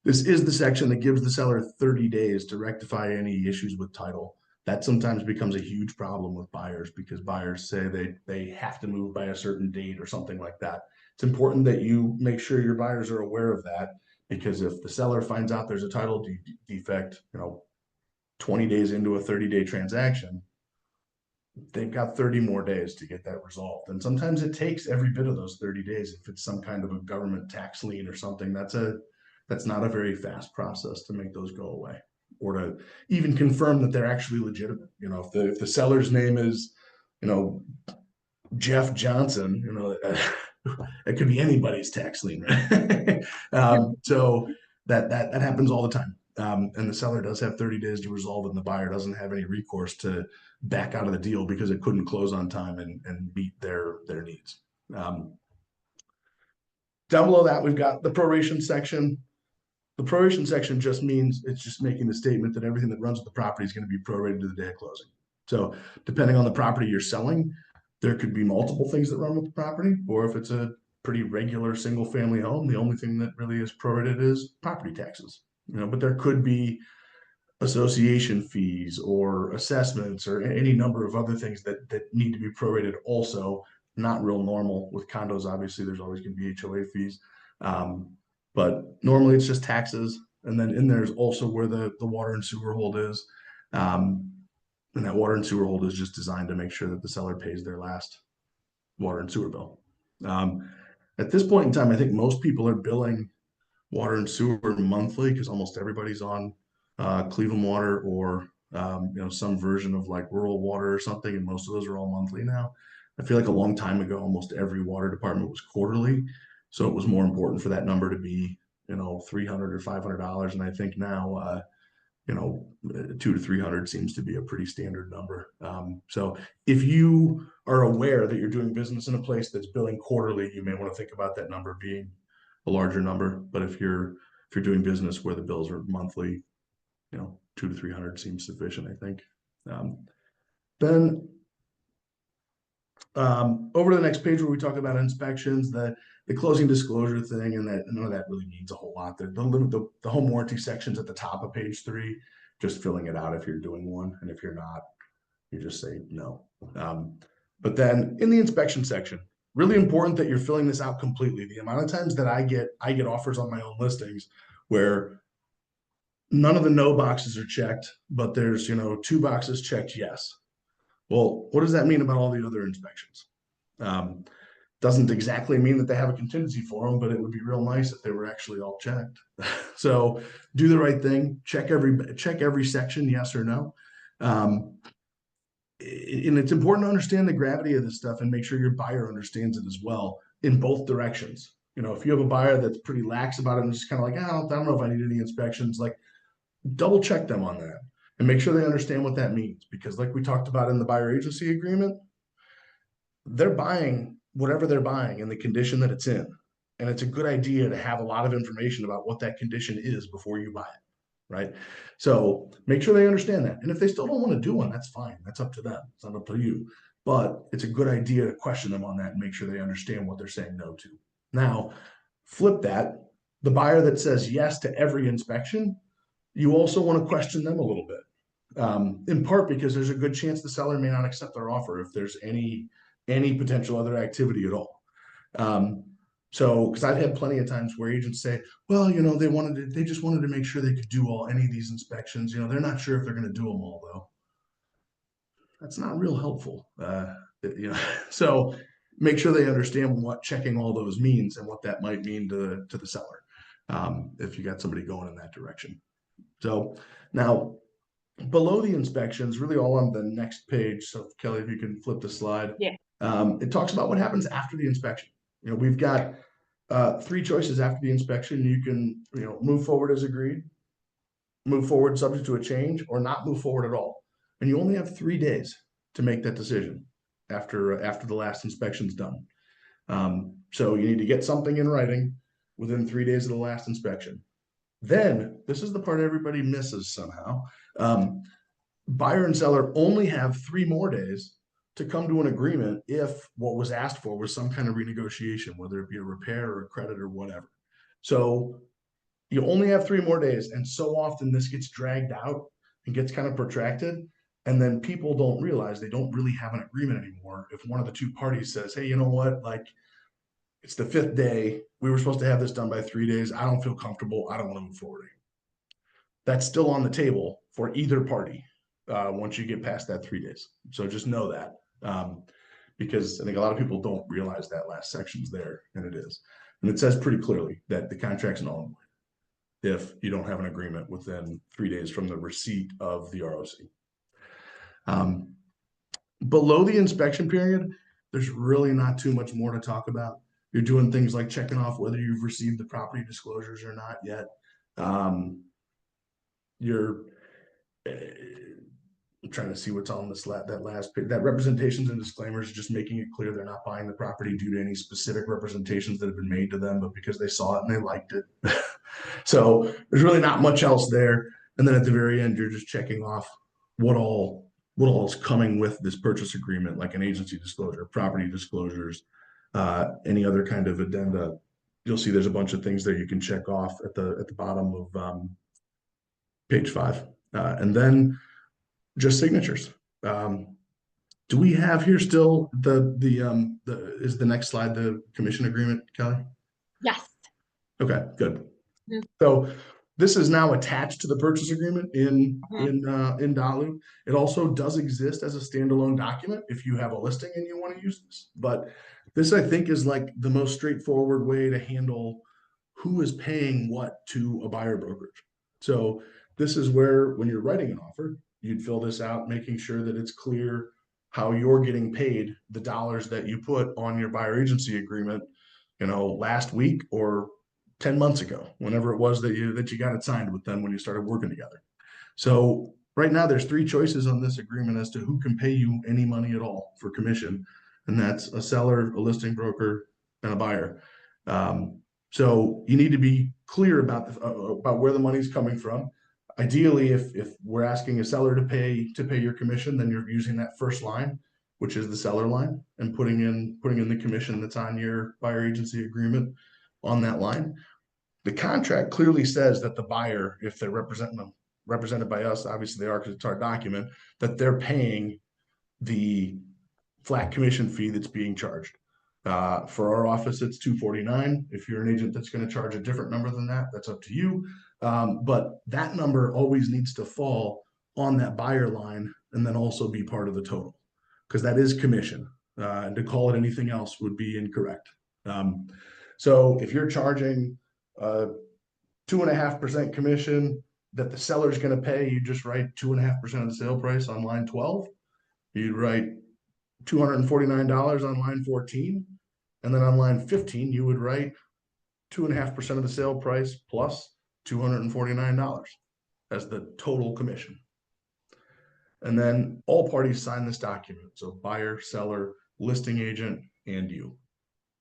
This is the section that gives the seller 30 days to rectify any issues with title. That sometimes becomes a huge problem with buyers because buyers say they have to move by a certain date or something like that. It's important that you make sure your buyers are aware of that, because if the seller finds out there's a title defect, 20 days into a 30-day transaction, they've got 30 more days to get that resolved. And sometimes it takes every bit of those 30 days. If it's some kind of a government tax lien or something, that's not a very fast process to make those go away, or to even confirm that they're actually legitimate. If the seller's name is, you know, Jeff Johnson, it could be anybody's tax lien, right? So that happens all the time. And the seller does have 30 days to resolve it, and the buyer doesn't have any recourse to back out of the deal because it couldn't close on time and meet their needs. Down below that, we've got the proration section. The proration section just means it's just making the statement that everything that runs with the property is going to be prorated to the day of closing. So depending on the property you're selling, there could be multiple things that run with the property, or if it's a pretty regular single family home, the only thing that really is prorated is property taxes. But there could be association fees or assessments or any number of other things that need to be prorated also. Not real normal with condos. Obviously, there's always going to be HOA fees. But normally it's just taxes. And then in there's also where the water and sewer hold is. And that water and sewer hold is just designed to make sure that the seller pays their last water and sewer bill. At this point in time, I think most people are billing water and sewer monthly because almost everybody's on Cleveland Water or some version of like rural water or something, and most of those are all monthly now. I feel like a long time ago, almost every water department was quarterly, so it was more important for that number to be $300 or $500, and I think now 200 to 300 seems to be a pretty standard number. So if you are aware that you're doing business in a place that's billing quarterly, you may want to think about that number being a larger number. But if you're doing business where the bills are monthly, 200 to 300 seems sufficient, I think. Then over to the next page where we talk about inspections, the closing disclosure thing, and that none of that really means a whole lot. The home warranty section's at the top of page 3, just filling it out if you're doing one, and if you're not, you just say no. But then in the inspection section, really important that you're filling this out completely. The amount of times that I get offers on my own listings where none of the no boxes are checked, but there's 2 boxes checked yes. Well, what does that mean about all the other inspections? Doesn't exactly mean that they have a contingency for them, but it would be real nice if they were actually all checked. So do the right thing, check every section, yes or no. And it's important to understand the gravity of this stuff and make sure your buyer understands it as well in both directions. If you have a buyer that's pretty lax about it and just kind of like, I don't know if I need any inspections, like double check them on that and make sure they understand what that means. Because like we talked about in the buyer agency agreement, they're buying whatever they're buying in the condition that it's in. And it's a good idea to have a lot of information about what that condition is before you buy it, right? So make sure they understand that. And if they still don't want to do one, that's fine. That's up to them. It's not up to you. But it's a good idea to question them on that and make sure they understand what they're saying no to. Now, flip that. The buyer that says yes to every inspection, you also want to question them a little bit. In part because there's a good chance the seller may not accept their offer if there's any potential other activity at all. So, because I've had plenty of times where agents say, well, they just wanted to make sure they could do any of these inspections. They're not sure if they're going to do them all though. That's not real helpful. So make sure they understand what checking all those means and what that might mean to the seller. If you got somebody going in that direction. So now Below the inspections, really all on the next page. So Kelly, if you can flip the slide, Yeah. it talks about what happens after the inspection. We've got three choices after the inspection. You can, move forward as agreed, move forward subject to a change, or not move forward at all. And you only have 3 days to make that decision after the last inspection's done. So you need to get something in writing within 3 days of the last inspection. Then this is the part everybody misses somehow. Buyer and seller only have 3 more days to come to an agreement if what was asked for was some kind of renegotiation, whether it be a repair or a credit or whatever. So you only have 3 more days. And so often this gets dragged out and gets kind of protracted. And then people don't realize they don't really have an agreement anymore. If one of the two parties says, hey, you know what, like it's the 5th day, we were supposed to have this done by 3 days. I don't feel comfortable. I don't want to move forward. That's still on the table for either party once you get past that 3 days. So just know that because I think a lot of people don't realize that last section's there, and it is. And it says pretty clearly that the contract's null and void if you don't have an agreement within 3 days from the receipt of the ROC. Below the inspection period, there's really not too much more to talk about. You're doing things like checking off whether you've received the property disclosures or not yet. You're I'm trying to see what's on this that last page. That representations and disclaimers, just making it clear they're not buying the property due to any specific representations that have been made to them, but because they saw it and they liked it. So there's really not much else there. And then at the very end, you're just checking off what all is coming with this purchase agreement, like an agency disclosure, property disclosures, any other kind of addenda. You'll see there's a bunch of things there you can check off at the bottom of page 5, and then just signatures. Do we have here still is the next slide the commission agreement, Kelly? Yes. Okay, good. Mhm. So this is now attached to the purchase agreement in Mhm. Dotloop. It also does exist as a standalone document if you have a listing and you want to use this. But this, I think, is like the most straightforward way to handle who is paying what to a buyer brokerage. So this is where, when you're writing an offer, you'd fill this out, making sure that it's clear how you're getting paid the dollars that you put on your buyer agency agreement, last week or 10 months ago, whenever it was that you got it signed with them when you started working together. So right now there's 3 choices on this agreement as to who can pay you any money at all for commission. And that's a seller, a listing broker, and a buyer. So you need to be clear about where the money's coming from. Ideally, if we're asking a seller to pay your commission, then you're using that first line, which is the seller line, and putting in the commission that's on your buyer agency agreement on that line. The contract clearly says that the buyer, if they're represented by us, obviously they are because it's our document, that they're paying the flat commission fee that's being charged. For our office, it's $249. If you're an agent that's going to charge a different number than that, that's up to you. But that number always needs to fall on that buyer line and then also be part of the total, because that is commission. And to call it anything else would be incorrect. So if you're charging 2.5% commission that the seller's going to pay, you just write 2.5% of the sale price on line 12. You'd write $249 on line 14. And then on line 15, you would write 2.5% of the sale price plus $249 as the total commission. And then all parties sign this document. So buyer, seller, listing agent, and you.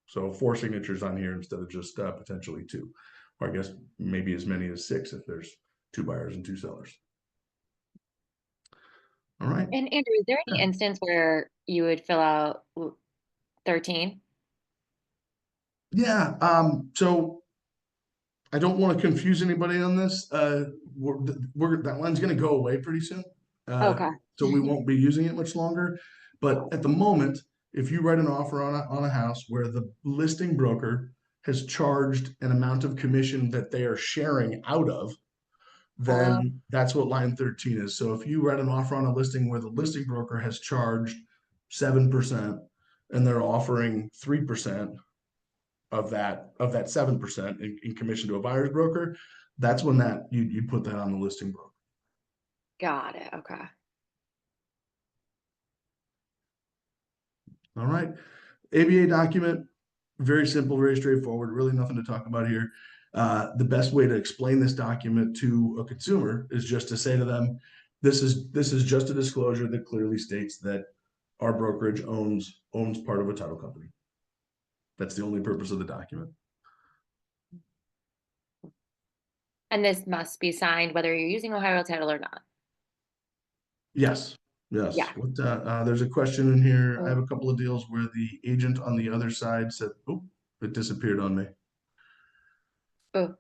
So 4 signatures on here instead of just potentially 2, or I guess maybe as many as 6 if there's 2 buyers and 2 sellers. All right. And Andrew, is there any instance where you would fill out 13? Yeah. So I don't want to confuse anybody on this. That line's going to go away pretty soon. Okay. So we won't be using it much longer. But at the moment, if you write an offer on a house where the listing broker has charged an amount of commission that they are sharing out of, then that's what line 13 is. So if you write an offer on a listing where the listing broker has charged 7% and they're offering 3% of that 7% in commission to a buyer's broker, that's when you'd put that on the listing broker. Got it. Okay. All right. ABA document, very simple, very straightforward, really nothing to talk about here. The best way to explain this document to a consumer is just to say to them, this is just a disclosure that clearly states that our brokerage owns part of a title company. That's the only purpose of the document. And this must be signed whether you're using Ohio title or not. Yes, yes. Yeah. What, there's a question in here. I have Oh, a couple of deals where the agent on the other side said, "Oh, it disappeared on me." oh.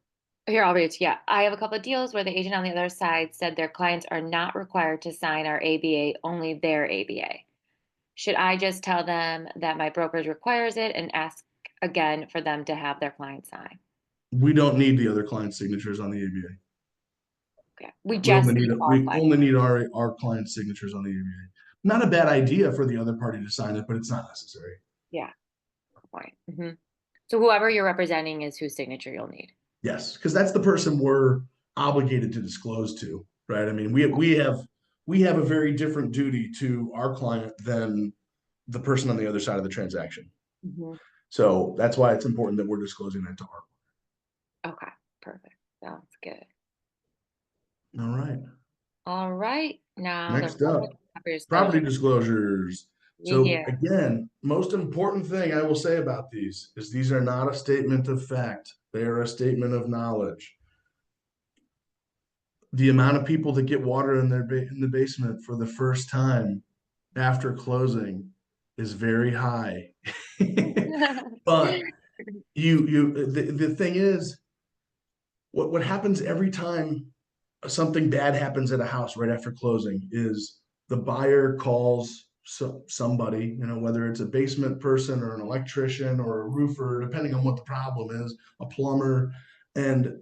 Here, I'll read it. Yeah. I have a couple of deals where the agent on the other side said their clients are not required to sign our ABA, only their ABA. Should I just tell them that my brokerage requires it and ask again for them to have their client sign? We don't need the other client's signatures on the ABA. Okay. We We only just need need our we client. only need our client's signatures on the ABA. Not a bad idea for the other party to sign it, but it's not necessary. Yeah. Good point. So whoever you're representing is whose signature you'll need. Yes, because that's the person we're obligated to disclose to, right? I mean, we have a very different duty to our client than the person on the other side of the transaction. Mhm. So that's why it's important that we're disclosing that to our. Okay. Perfect. Sounds good. All right. All right. Now the Next up, property property disclosure. disclosures. So Yeah. again, most important thing I will say about these is these are not a statement of fact. They are a statement of knowledge. The amount of people that get water in in the basement for the first time after closing is very high. But the thing is, what happens every time something bad happens at a house right after closing is the buyer calls somebody, whether it's a basement person or an electrician or a roofer, depending on what the problem is, a plumber, and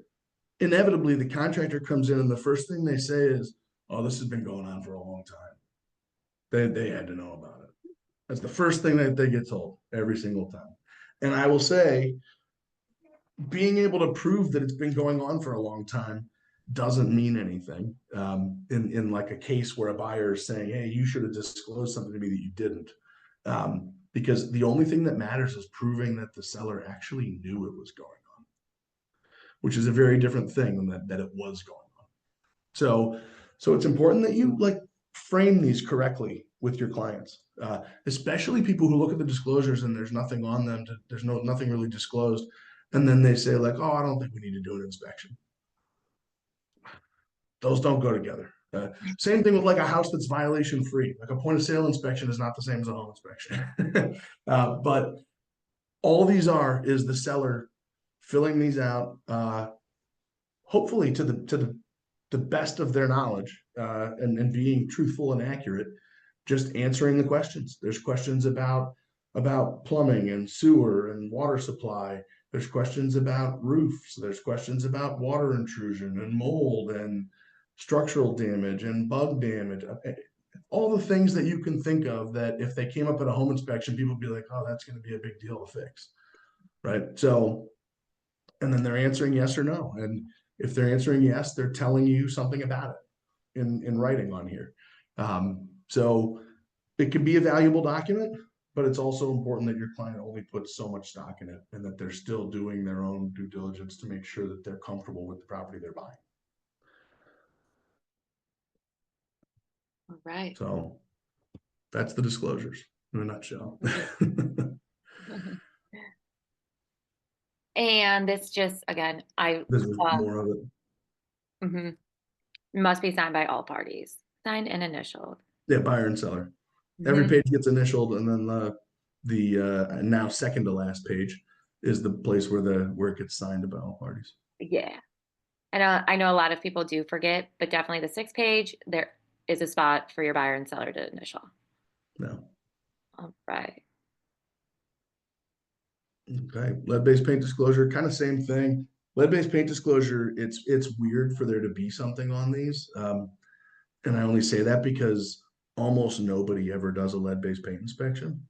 inevitably the contractor comes in and the first thing they say is, "Oh, this has been going on for a long time." They had to know about it. That's the first thing that they get told every single time. And I will say, being able to prove that it's been going on for a long time doesn't mean anything. In like a case where a buyer is saying, "Hey, you should have disclosed something to me that you didn't," because the only thing that matters is proving that the seller actually knew it was going on, which is a very different thing than that it was going on. So it's important that you like frame these correctly with your clients, especially people who look at the disclosures and there's nothing on them. There's nothing really disclosed, and then they say like, "Oh, I don't think we need to do an inspection." Those don't go together. Same thing with like a house that's violation free. Like a point of sale inspection is not the same as a home inspection. But all these is the seller filling these out, hopefully to the best of their knowledge, and being truthful and accurate, just answering the questions. There's questions about plumbing and sewer and water supply. There's questions about roofs. There's questions about water intrusion and mold and structural damage and bug damage. All the things that you can think of that if they came up at a home inspection, people would be like, "Oh, that's going to be a big deal to fix." Right. So, and then they're answering yes or no. And if they're answering yes, they're telling you something about it in writing on here. So it can be a valuable document, but it's also important that your client only puts so much stock in it and that they're still doing their own due diligence to make sure that they're comfortable with the property they're buying. All right. So that's the disclosures in a nutshell. And this just, again, I This is saw, more of it. mhm, must be signed by all parties, signed and initialed. Yeah, buyer and seller. Every Mhm. page gets initialed, and then the now second to last page is the place where it gets signed by all parties. Yeah. I know a lot of people do forget, but definitely the 6th page, there is a spot for your buyer and seller to initial. No. All right. Okay. Lead-based paint disclosure, kind of same thing. Lead-based paint disclosure, it's weird for there to be something on these. And I only say that because almost nobody ever does a lead-based paint inspection.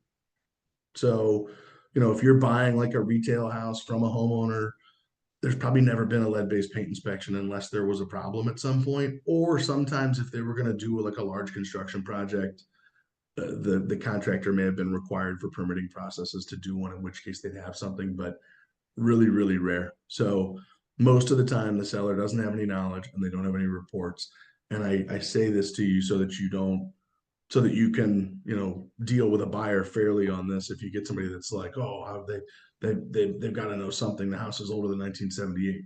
So, if you're buying like a retail house from a homeowner, there's probably never been a lead-based paint inspection unless there was a problem at some point, or sometimes if they were going to do like a large construction project, the contractor may have been required for permitting processes to do one, in which case they'd have something, but really, really rare. So most of the time, the seller doesn't have any knowledge and they don't have any reports. And I say this to you so that you don't, so that you can, deal with a buyer fairly on this. If you get somebody that's like, oh, how they've got to know something. The house is older than 1978.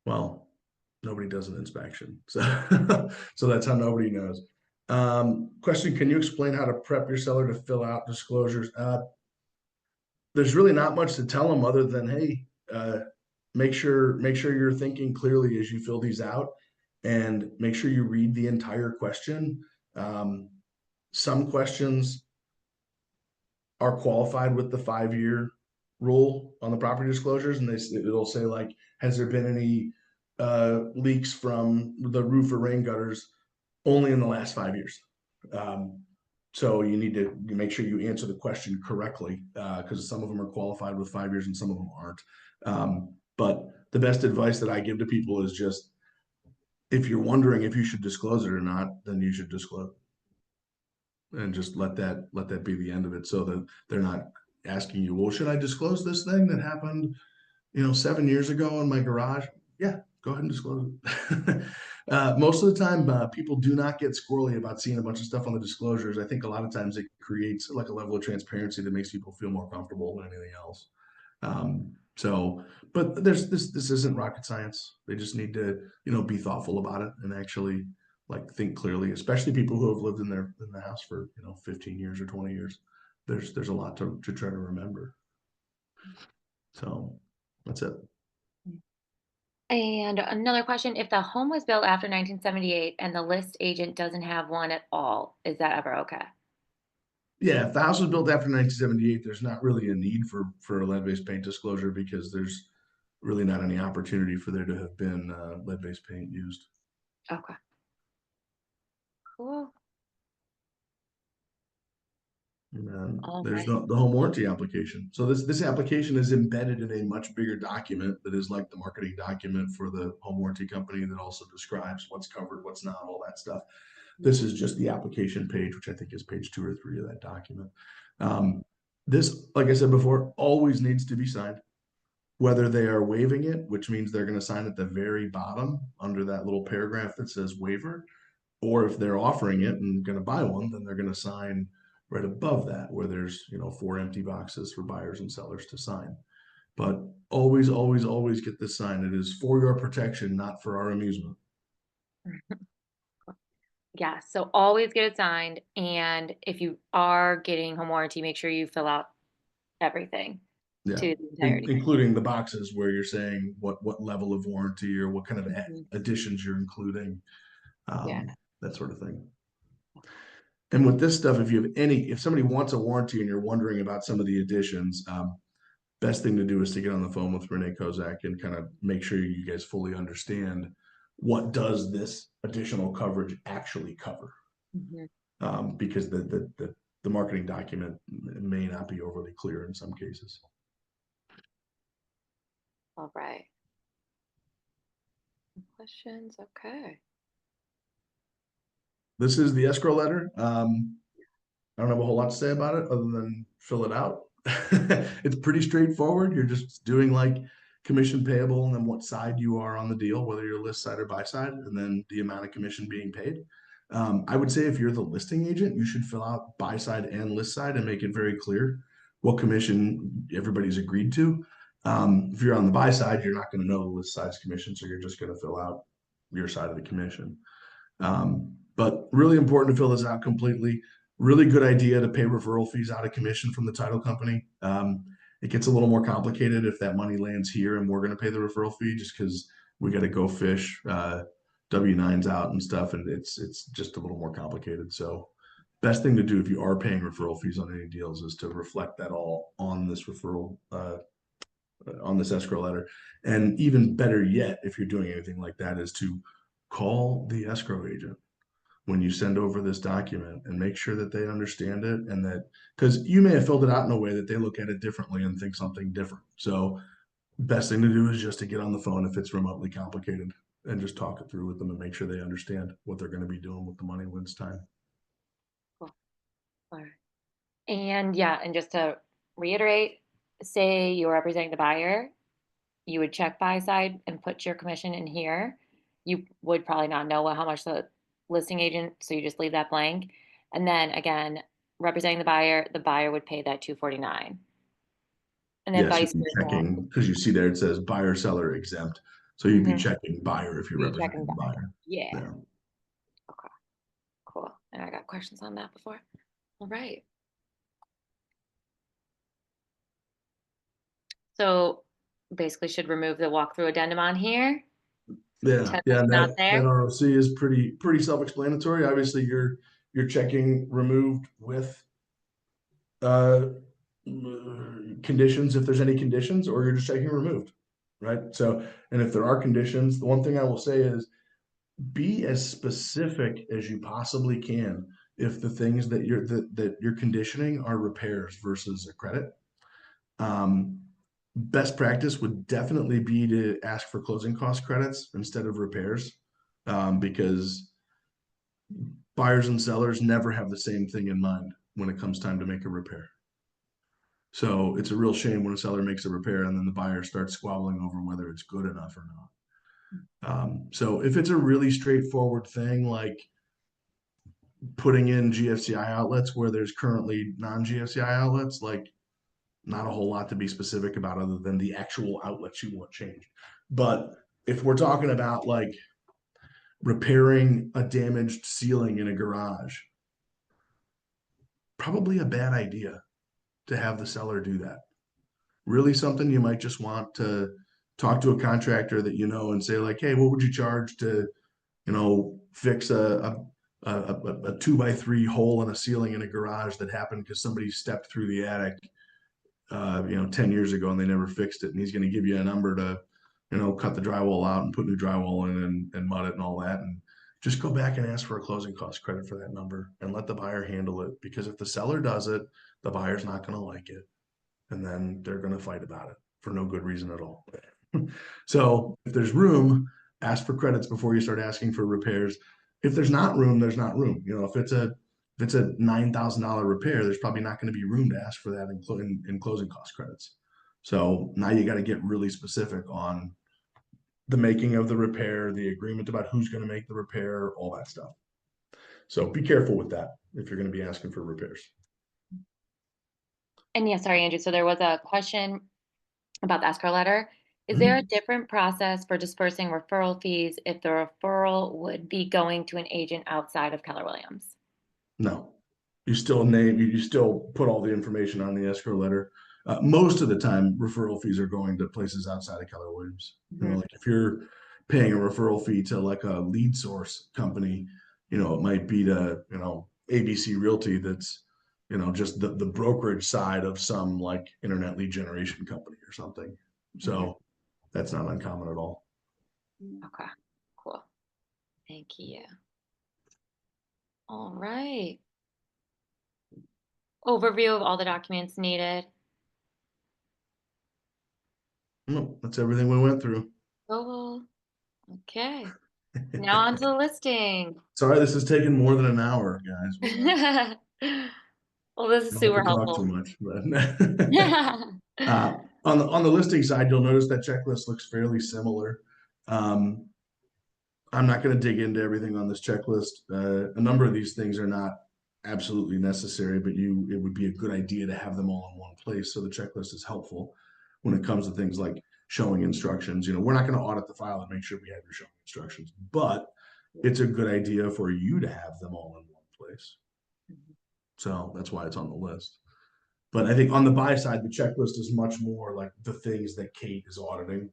Well, nobody does an inspection. So, so that's how nobody knows. Question: can you explain how to prep your seller to fill out disclosures? There's really not much to tell them other than, hey, make sure you're thinking clearly as you fill these out, and make sure you read the entire question. Um, some questions are qualified with the 5-year rule on the property disclosures, and it'll say like, has there been any leaks from the roof or rain gutters only in the last 5 years? So you need to make sure you answer the question correctly, because some of them are qualified with 5 years and some of them aren't. But the best advice that I give to people is just, if you're wondering if you should disclose it or not, then you should disclose it, and just let that be the end of it, so that they're not asking you, well, should I disclose this thing that happened 7 years ago in my garage? Yeah, go ahead and disclose it. Most of the time, people do not get squirrely about seeing a bunch of stuff on the disclosures. I think a lot of times it creates like a level of transparency that makes people feel more comfortable than anything else. So, but this isn't rocket science. They just need to, be thoughtful about it and actually like think clearly, especially people who have lived in the house for, 15 years or 20 years. There's a lot to try to remember. So that's it. And another question, if the home was built after 1978 and the list agent doesn't have one at all, is that ever okay? Yeah, if the house was built after 1978, there's not really a need for a lead-based paint disclosure, because there's really not any opportunity for there to have been lead-based paint used. Okay, cool. And All there's right. the home warranty application. So this application is embedded in a much bigger document that is like the marketing document for the home warranty company, that also describes what's covered, what's not, all that stuff. This is just the application page, which I think is page 2 or 3 of that document. This, like I said before, always needs to be signed, whether they are waiving it, which means they're going to sign at the very bottom under that little paragraph that says waiver, or if they're offering it and going to buy one, then they're going to sign right above that, where there's 4 empty boxes for buyers and sellers to sign. But always, always, always get this signed. It is for your protection, not for our amusement. Yeah, so always get it signed. And if you are getting home warranty, make sure you fill out everything Yeah, to the entirety. including the boxes where you're saying what level of warranty or what kind of Mhm. additions you're including, Yeah. that sort of thing. And with this stuff, if somebody wants a warranty and you're wondering about some of the additions, best thing to do is to get on the phone with Renee Kozak and kind of make sure you guys fully understand, what does this additional coverage actually cover? Mhm. Because the marketing document may not be overly clear in some cases. All right. Questions? Okay. This is the escrow letter. I don't have a whole lot to say about it other than fill it out. It's pretty straightforward. You're just doing like commission payable and then what side you are on the deal, whether you're list side or buy side, and then the amount of commission being paid. I would say if you're the listing agent, you should fill out buy side and list side and make it very clear what commission everybody's agreed to. If you're on the buy side, you're not going to know the list side's commission, so you're just going to fill out your side of the commission. But really important to fill this out completely. Really good idea to pay referral fees out of commission from the title company. It gets a little more complicated if that money lands here and we're going to pay the referral fee, just because we got to go fish W-9s out and stuff, and it's just a little more complicated. So best thing to do if you are paying referral fees on any deals is to reflect that all on this referral on this escrow letter. And even better yet, if you're doing anything like that, is to call the escrow agent when you send over this document and make sure that they understand it, and that, because you may have filled it out in a way that they look at it differently and think something different. So Best thing to do is just to get on the phone if it's remotely complicated and just talk it through with them and make sure they understand what they're going to be doing with the money when it's time. Cool. All right. And yeah, and just to reiterate, say you're representing the buyer, you would check buy side and put your commission in here. You would probably not know how much the listing agent, so you just leave that blank. And then again, representing the buyer would pay that 249. And then Yes, you'd vice be versa. checking because you see there it says buyer seller exempt. So you'd be Mm-hmm. checking buyer if you're You checking representing the buyer. buyer. Yeah. Yeah. Okay. Cool. And I got questions on that before. All right. So basically should remove the walkthrough addendum on here. Yeah, Pretend yeah, that's and not that there. ROC is pretty self-explanatory. Obviously, you're checking removed with uh conditions if there's any conditions, or you're just checking removed, right? So, and if there are conditions, the one thing I will say is be as specific as you possibly can if the things that you're conditioning are repairs versus a credit. Um, Best practice would definitely be to ask for closing cost credits instead of repairs, because buyers and sellers never have the same thing in mind when it comes time to make a repair. So it's a real shame when a seller makes a repair and then the buyer starts squabbling over whether it's good enough or not. So if it's a really straightforward thing like putting in GFCI outlets where there's currently non-GFCI outlets, like not a whole lot to be specific about other than the actual outlets you want changed. But if we're talking about like repairing a damaged ceiling in a garage, probably a bad idea to have the seller do that. Really something you might just want to talk to a contractor that you know and say like, hey, what would you charge to, fix a 2x3 hole in a ceiling in a garage that happened because somebody stepped through the attic 10 years ago and they never fixed it. And he's going to give you a number to, cut the drywall out and put new drywall in and mud it and all that. And just go back and ask for a closing cost credit for that number and let the buyer handle it. Because if the seller does it, the buyer's not going to like it. And then they're going to fight about it for no good reason at all. So if there's room, ask for credits before you start asking for repairs. If there's not room, there's not room. If it's a $9,000 repair, there's probably not going to be room to ask for that in closing cost credits. So now you got to get really specific on the making of the repair, the agreement about who's going to make the repair, all that stuff. So be careful with that if you're going to be asking for repairs. And yeah, sorry, Andrew. So there was a question about the escrow letter. Is there a Mhm. different process for dispersing referral fees if the referral would be going to an agent outside of Keller Williams? No, you still put all the information on the escrow letter. Most of the time, referral fees are going to places outside of Keller Williams. Mhm. Like if you're paying a referral fee to like a lead source company, it might be to, ABC Realty that's, just the brokerage side of some like internet lead generation company or something. Mhm. So that's not uncommon at all. Okay, cool. Thank you. All right. Overview of all the documents needed. No, that's everything we went through. Oh, okay. Now on to the listing. Sorry, this has taken more than an hour, guys. Well, this I is don't like super to talk too helpful. much, but on the listing side, you'll notice that checklist looks fairly similar. Um, I'm not going to dig into everything on this checklist. A number of these things are not absolutely necessary, but it would be a good idea to have them all in one place. So the checklist is helpful when it comes to things like showing instructions. We're not going to audit the file and make sure we have your showing instructions, but it's a good idea for you to have them all in one place. So that's why it's on the list. But I think on the buy side, the checklist is much more like the things that Kate is auditing.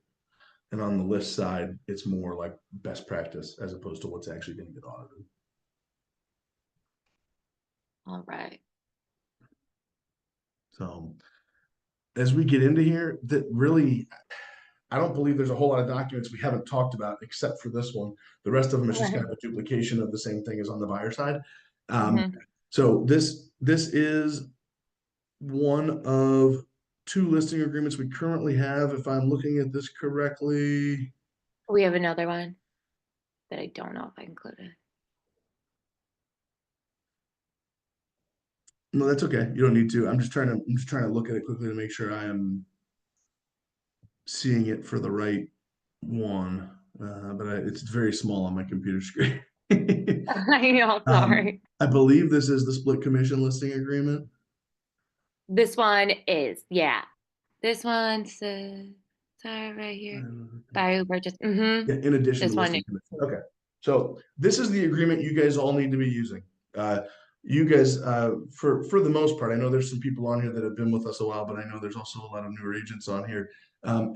And on the list side, it's more like best practice as opposed to what's actually going to get audited. All right. So as we get into here, that really, I don't believe there's a whole lot of documents we haven't talked about except for this one. The rest of them is just kind of a duplication of the same thing as on the buyer side. Um, Mhm. so this is one of two listing agreements we currently have, if I'm looking at this correctly. We have another one that I don't know if I included. No, that's okay. You don't need to. I'm just trying to look at it quickly to make sure I am seeing it for the right one. But it's very small on my computer screen. I know, sorry. I believe this is the split commission listing agreement. This one is, yeah. This one says, sorry, right here. Buyer who purchased. Yeah, in addition to This one. listing commission. Okay. So this is the agreement you guys all need to be using. You guys, for the most part, I know there's some people on here that have been with us a while, but I know there's also a lot of newer agents on here.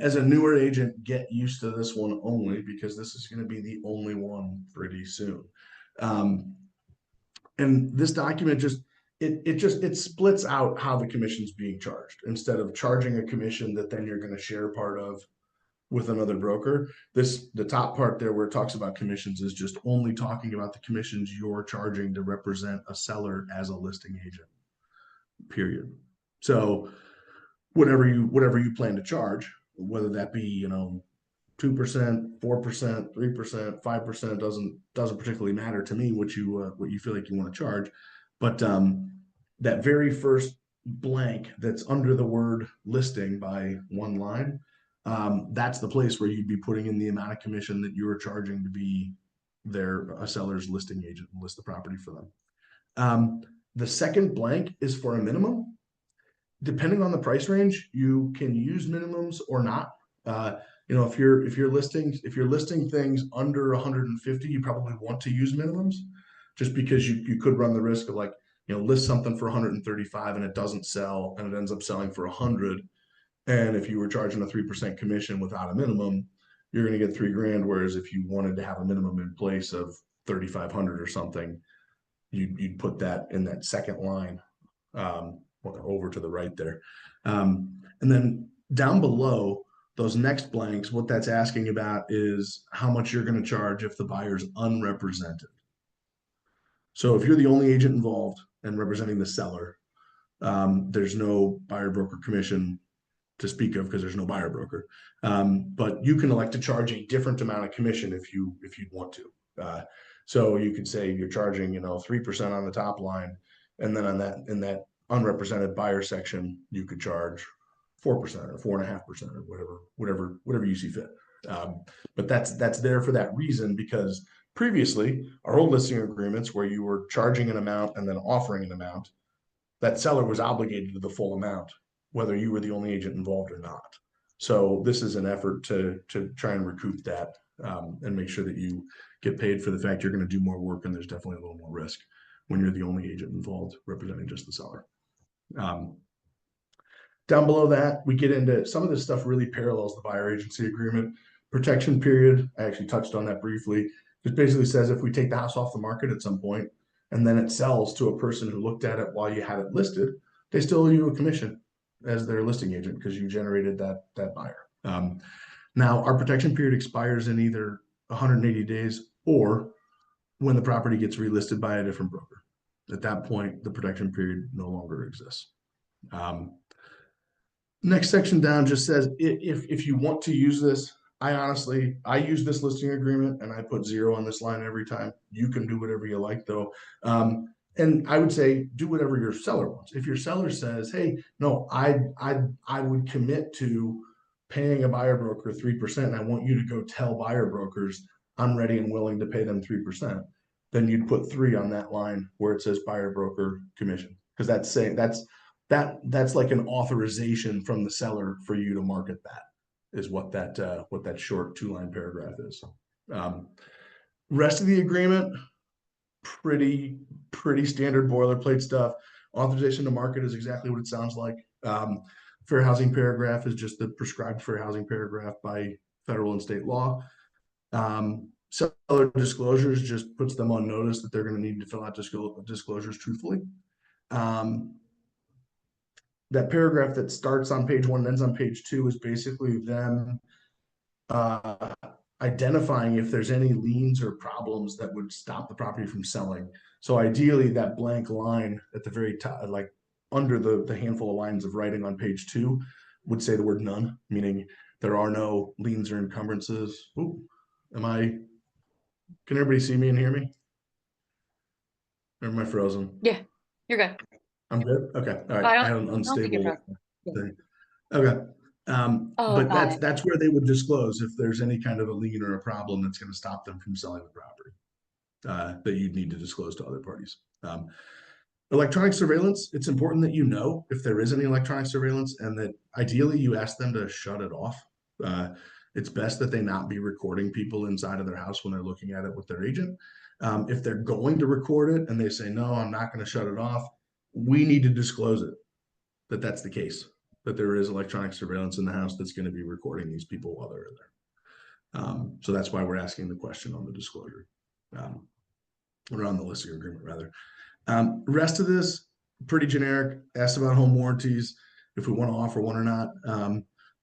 As a newer agent, get used to this one only because this is going to be the only one pretty soon. And this document just it splits out how the commission's being charged instead of charging a commission that then you're going to share part of with another broker. The top part there where it talks about commissions is just only talking about the commissions you're charging to represent a seller as a listing agent, period. So whatever you plan to charge, whether that be 2%, 4%, 3%, 5% doesn't particularly matter to me what you feel like you want to charge. But that very first blank that's under the word listing by one line, that's the place where you'd be putting in the amount of commission that you are charging to be a seller's listing agent and list the property for them. The second blank is for a minimum. Depending on the price range, you can use minimums or not. If you're listing things under 150, you probably want to use minimums, just because you could run the risk of list something for 135 and it doesn't sell and it ends up selling for 100. And if you were charging a 3% commission without a minimum, you're going to get $3,000. Whereas if you wanted to have a minimum in place of 3,500 or something, you'd put that in that second line over to the right there. And then down below those next blanks, what that's asking about is how much you're going to charge if the buyer's unrepresented. So if you're the only agent involved and representing the seller, there's no buyer broker commission to speak of because there's no buyer broker. But you can elect to charge a different amount of commission if you'd want to. So you could say you're charging 3% on the top line, and then in that unrepresented buyer section, you could charge 4% or 4.5% or whatever you see fit. But that's there for that reason, because previously our old listing agreements where you were charging an amount and then offering an amount, that seller was obligated to the full amount, whether you were the only agent involved or not. So this is an effort to try and recoup that and make sure that you get paid for the fact you're going to do more work, and there's definitely a little more risk when you're the only agent involved representing just the seller. Down below that, we get into some of this stuff really parallels the buyer agency agreement. Protection period, I actually touched on that briefly. It basically says if we take the house off the market at some point and then it sells to a person who looked at it while you had it listed, they still owe you a commission as their listing agent because you generated that buyer. Now, our protection period expires in either 180 days or when the property gets relisted by a different broker. At that point, the protection period no longer exists. Next section down just says if you want to use this, I use this listing agreement and I put 0 on this line every time. You can do whatever you like though. And I would say do whatever your seller wants. If your seller says, hey, no, I would commit to paying a buyer broker 3%, and I want you to go tell buyer brokers I'm ready and willing to pay them 3%, then you'd put 3 on that line where it says buyer broker commission, because that's like an authorization from the seller for you to market that, is what that short 2-line paragraph is. Rest of the agreement, pretty standard boilerplate stuff. Authorization to market is exactly what it sounds like. Fair housing paragraph is just the prescribed fair housing paragraph by federal and state law. Seller disclosures just puts them on notice that they're going to need to fill out disclosures truthfully. That paragraph that starts on page 1 and ends on page 2 is basically them identifying if there's any liens or problems that would stop the property from selling. So ideally, that blank line at the very top, like under the handful of lines of writing on page 2 would say the word none, meaning there are no liens or encumbrances. Ooh, can everybody see me and hear me? Or am I frozen? Yeah, you're good. I'm good. Okay. All right. I I don't, had an I don't think you're unstable frozen. Yeah. thing. Okay. Oh, But got it. that's where they would disclose if there's any kind of a lien or a problem that's going to stop them from selling the property, that you'd need to disclose to other parties. Electronic surveillance, it's important that you know if there is any electronic surveillance and that ideally you ask them to shut it off. Uh, it's best that they not be recording people inside of their house when they're looking at it with their agent. If they're going to record it and they say, no, I'm not going to shut it off, we need to disclose it, that that's the case, that there is electronic surveillance in the house that's going to be recording these people while they're there. So that's why we're asking the question on the disclosure, or on the listing agreement rather. Rest of this, pretty generic. Asked about home warranties, if we want to offer one or not.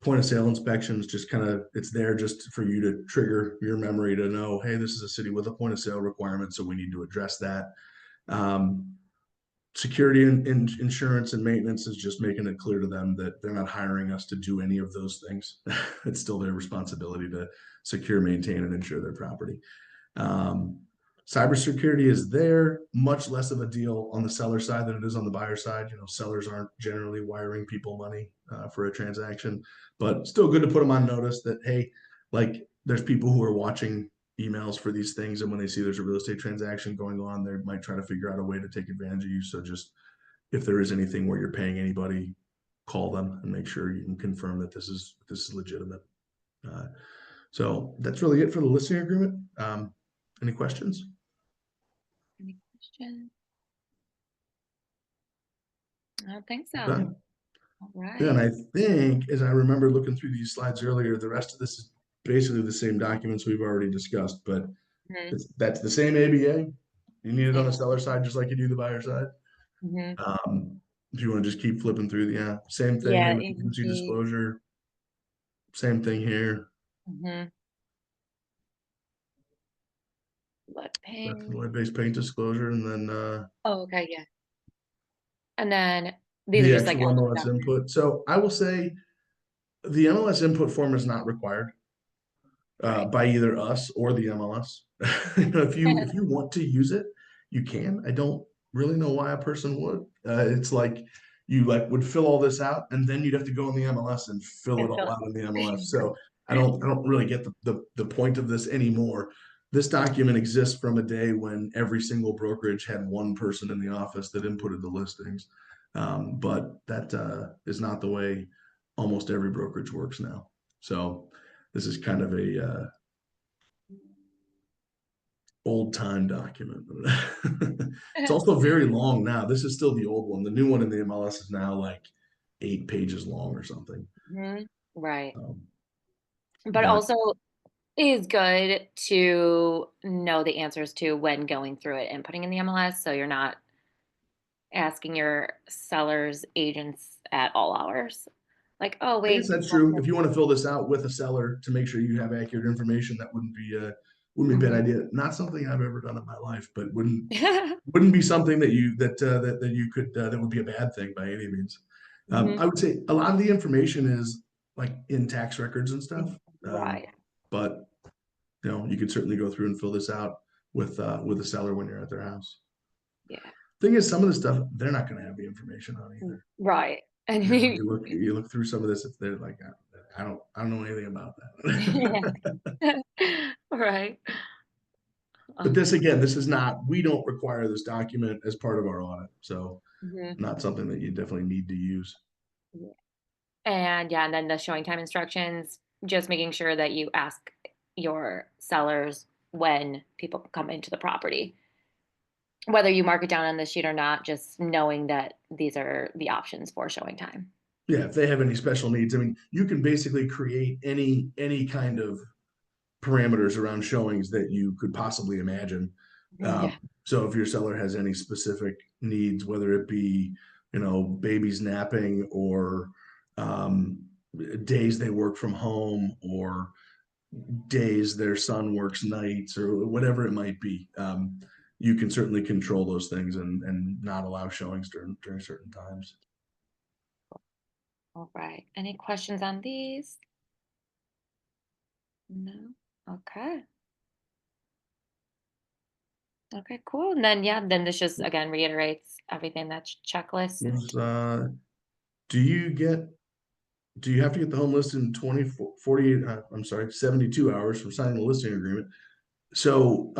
Point of sale inspections, just kind of, it's there just for you to trigger your memory to know, hey, this is a city with a point of sale requirement, so we need to address that. Security and insurance and maintenance is just making it clear to them that they're not hiring us to do any of those things. It's still their responsibility to secure, maintain, and insure their property. Um, Cybersecurity is there, much less of a deal on the seller side than it is on the buyer side. You know, sellers aren't generally wiring people money for a transaction, but still good to put them on notice that, hey, like there's people who are watching emails for these things, and when they see there's a real estate transaction going on, they might try to figure out a way to take advantage of you. So just if there is anything where you're paying anybody, call them and make sure you can confirm that this is legitimate. So that's really it for the listing agreement. Any questions? Any questions? I don't think so. Okay. All Yeah, and right. I think, as I remember looking through these slides earlier, the rest of this is basically the same documents we've already discussed, but Mhm. that's the same ABA. You need it on the Same. seller side, just like you do the buyer side. Mhm. If you want to just keep flipping through, yeah, same thing Yeah, in the agency agency. disclosure, same thing here. Mhm. What That's the pay? web-based paint disclosure, and then Oh, okay, yeah. And then these are the just like actual extra MLS documents. input. So I will say the MLS input form is not required Right. by either us or the MLS. You know, if you want to use it, you can. I don't really know why a person would. It's like you like would fill all this out, and then you'd have to go in the MLS and fill it And all fill out in the MLS. it. So I don't really get the point of this anymore. This document exists from a day when every single brokerage had one person in the office that inputted the listings. But that is not the way almost every brokerage works now. So this is kind of a old time document. It's also very long now. This is still the old one. The new one in the MLS is now like 8 pages long or something. Mhm. Right. Um, But but also is good to know the answers to when going through it and putting in the MLS, so you're not asking your sellers agents at all hours. Like, oh I guess wait, that's true. If you want to fill this out with a seller to make sure you have accurate information, that wouldn't be a bad Mhm. idea. Not something I've ever done in my life, but wouldn't be something that you could that would be a bad thing by any means. Mhm. I would say a lot of the information is like in tax records and stuff, Right. but you know you could certainly go through and fill this out with a seller when you're at their house. Yeah. Thing is, some of the stuff they're not going to have the information on either. Right. And You know, you look through some of this, if they're like, I don't know anything about yeah. that. Right. But Um, this again, this is not. We don't require this document as part of our audit, so mhm. not something that you definitely need to use. Yeah. And yeah, and then the showing time instructions, just making sure that you ask your sellers when people come into the property. Whether you mark it down on the sheet or not, just knowing that these are the options for showing time. Yeah, if they have any special needs, I mean, you can basically create any kind of parameters around showings that you could possibly imagine. Yeah. So if your seller has any specific needs, whether it be, you know, babies napping or um, days they work from home or days their son works nights or whatever it might be, you can certainly control those things and not allow showings during certain times. All right. Any questions on these? No. Okay. Okay, cool. And then, yeah, then this just again reiterates everything that's checklist. Do you get, do you have to get the home listed in 48, I'm sorry, 72 hours from signing the listing agreement? So,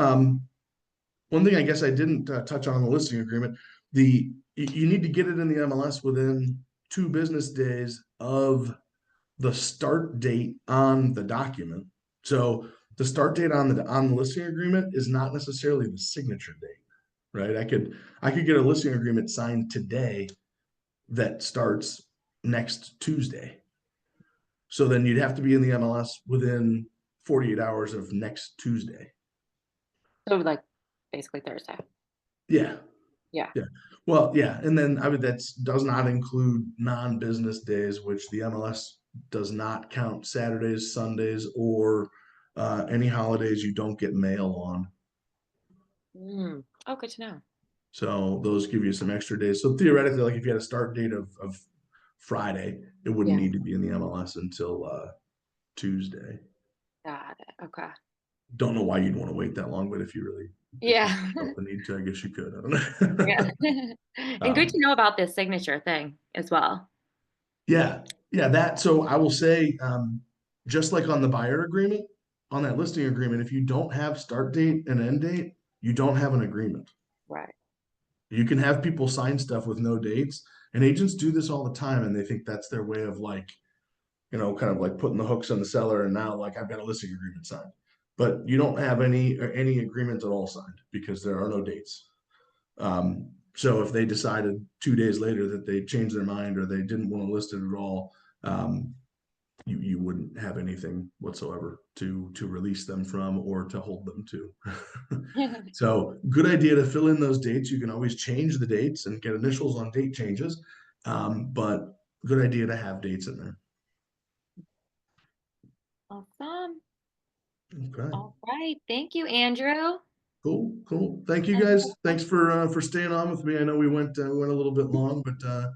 one thing I guess I didn't touch on the listing agreement, you need to get it in the MLS within 2 business days of the start date on the document. So the start date on the listing agreement is not necessarily the signature date, right? I could get a listing agreement signed today that starts next Tuesday. So then you'd have to be in the MLS within 48 hours of next Tuesday. So like basically Thursday. Yeah. Yeah. Yeah. Well, yeah. And then I mean, that does not include non-business days, which the MLS does not count Saturdays, Sundays, or any holidays you don't get mail on. Oh, good to know. So those give you some extra days. So theoretically, like if you had a start date of Friday, it wouldn't Yeah. need to be in the MLS until Tuesday. Got it. Okay. Don't know why you'd want to wait that long, but if you Yeah. felt the need to, I guess you could. I don't Yeah. know. And good to Um, know about this signature thing as well. Yeah, yeah, that, so I will say, just like on the buyer agreement, on that listing agreement, if you don't have start date and end date, you don't have an agreement. Right. You can have people sign stuff with no dates, and agents do this all the time, and they think that's their way of like, kind of like putting the hooks on the seller, and now like I've got a listing agreement signed. But you don't have any agreement at all signed because there are no dates. So if they decided 2 days later that they changed their mind or they didn't want to list it at all, um, you wouldn't have anything whatsoever to release them from or to hold them to. So good idea to fill in those dates. You can always change the dates and get initials on date changes, but good idea to have dates in there. Awesome. Okay. All right. Thank you, Andrew. Cool, cool. Thank you guys. Thanks for staying on with me. I know we went a little bit long, but that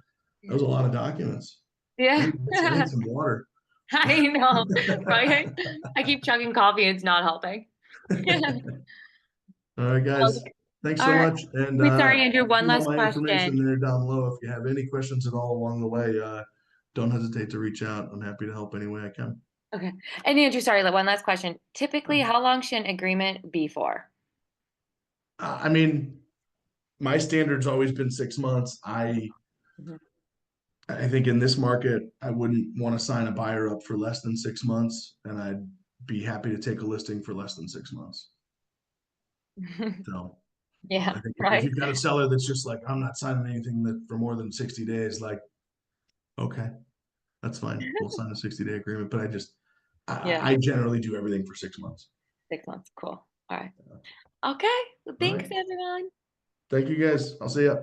was a lot of documents. I Yeah. need some water. I know, right? I keep chugging coffee and it's not helping. All right, guys. Okay. Thanks All so right. much. And Wait, sorry, Andrew, I'll one leave all last my question. information there down low. If you have any questions at all along the way, don't hesitate to reach out. I'm happy to help any way I can. Okay. And Andrew, sorry, like, one last question. Typically, how long should an agreement be for? I mean, my standard's always been 6 months. Mhm. I think in this market, I wouldn't want to sign a buyer up for less than 6 months, and I'd be happy to take a listing for less than 6 months. So Yeah, I think if right. you've got a seller that's just like, I'm not signing anything that for more than 60 days, like, okay, that's fine. We'll sign a 60-day agreement. But Yeah, I generally do everything for 6 months. 6 months. Cool. All right. Okay. Well, All thanks, right. everyone. Thank you guys. I'll see ya.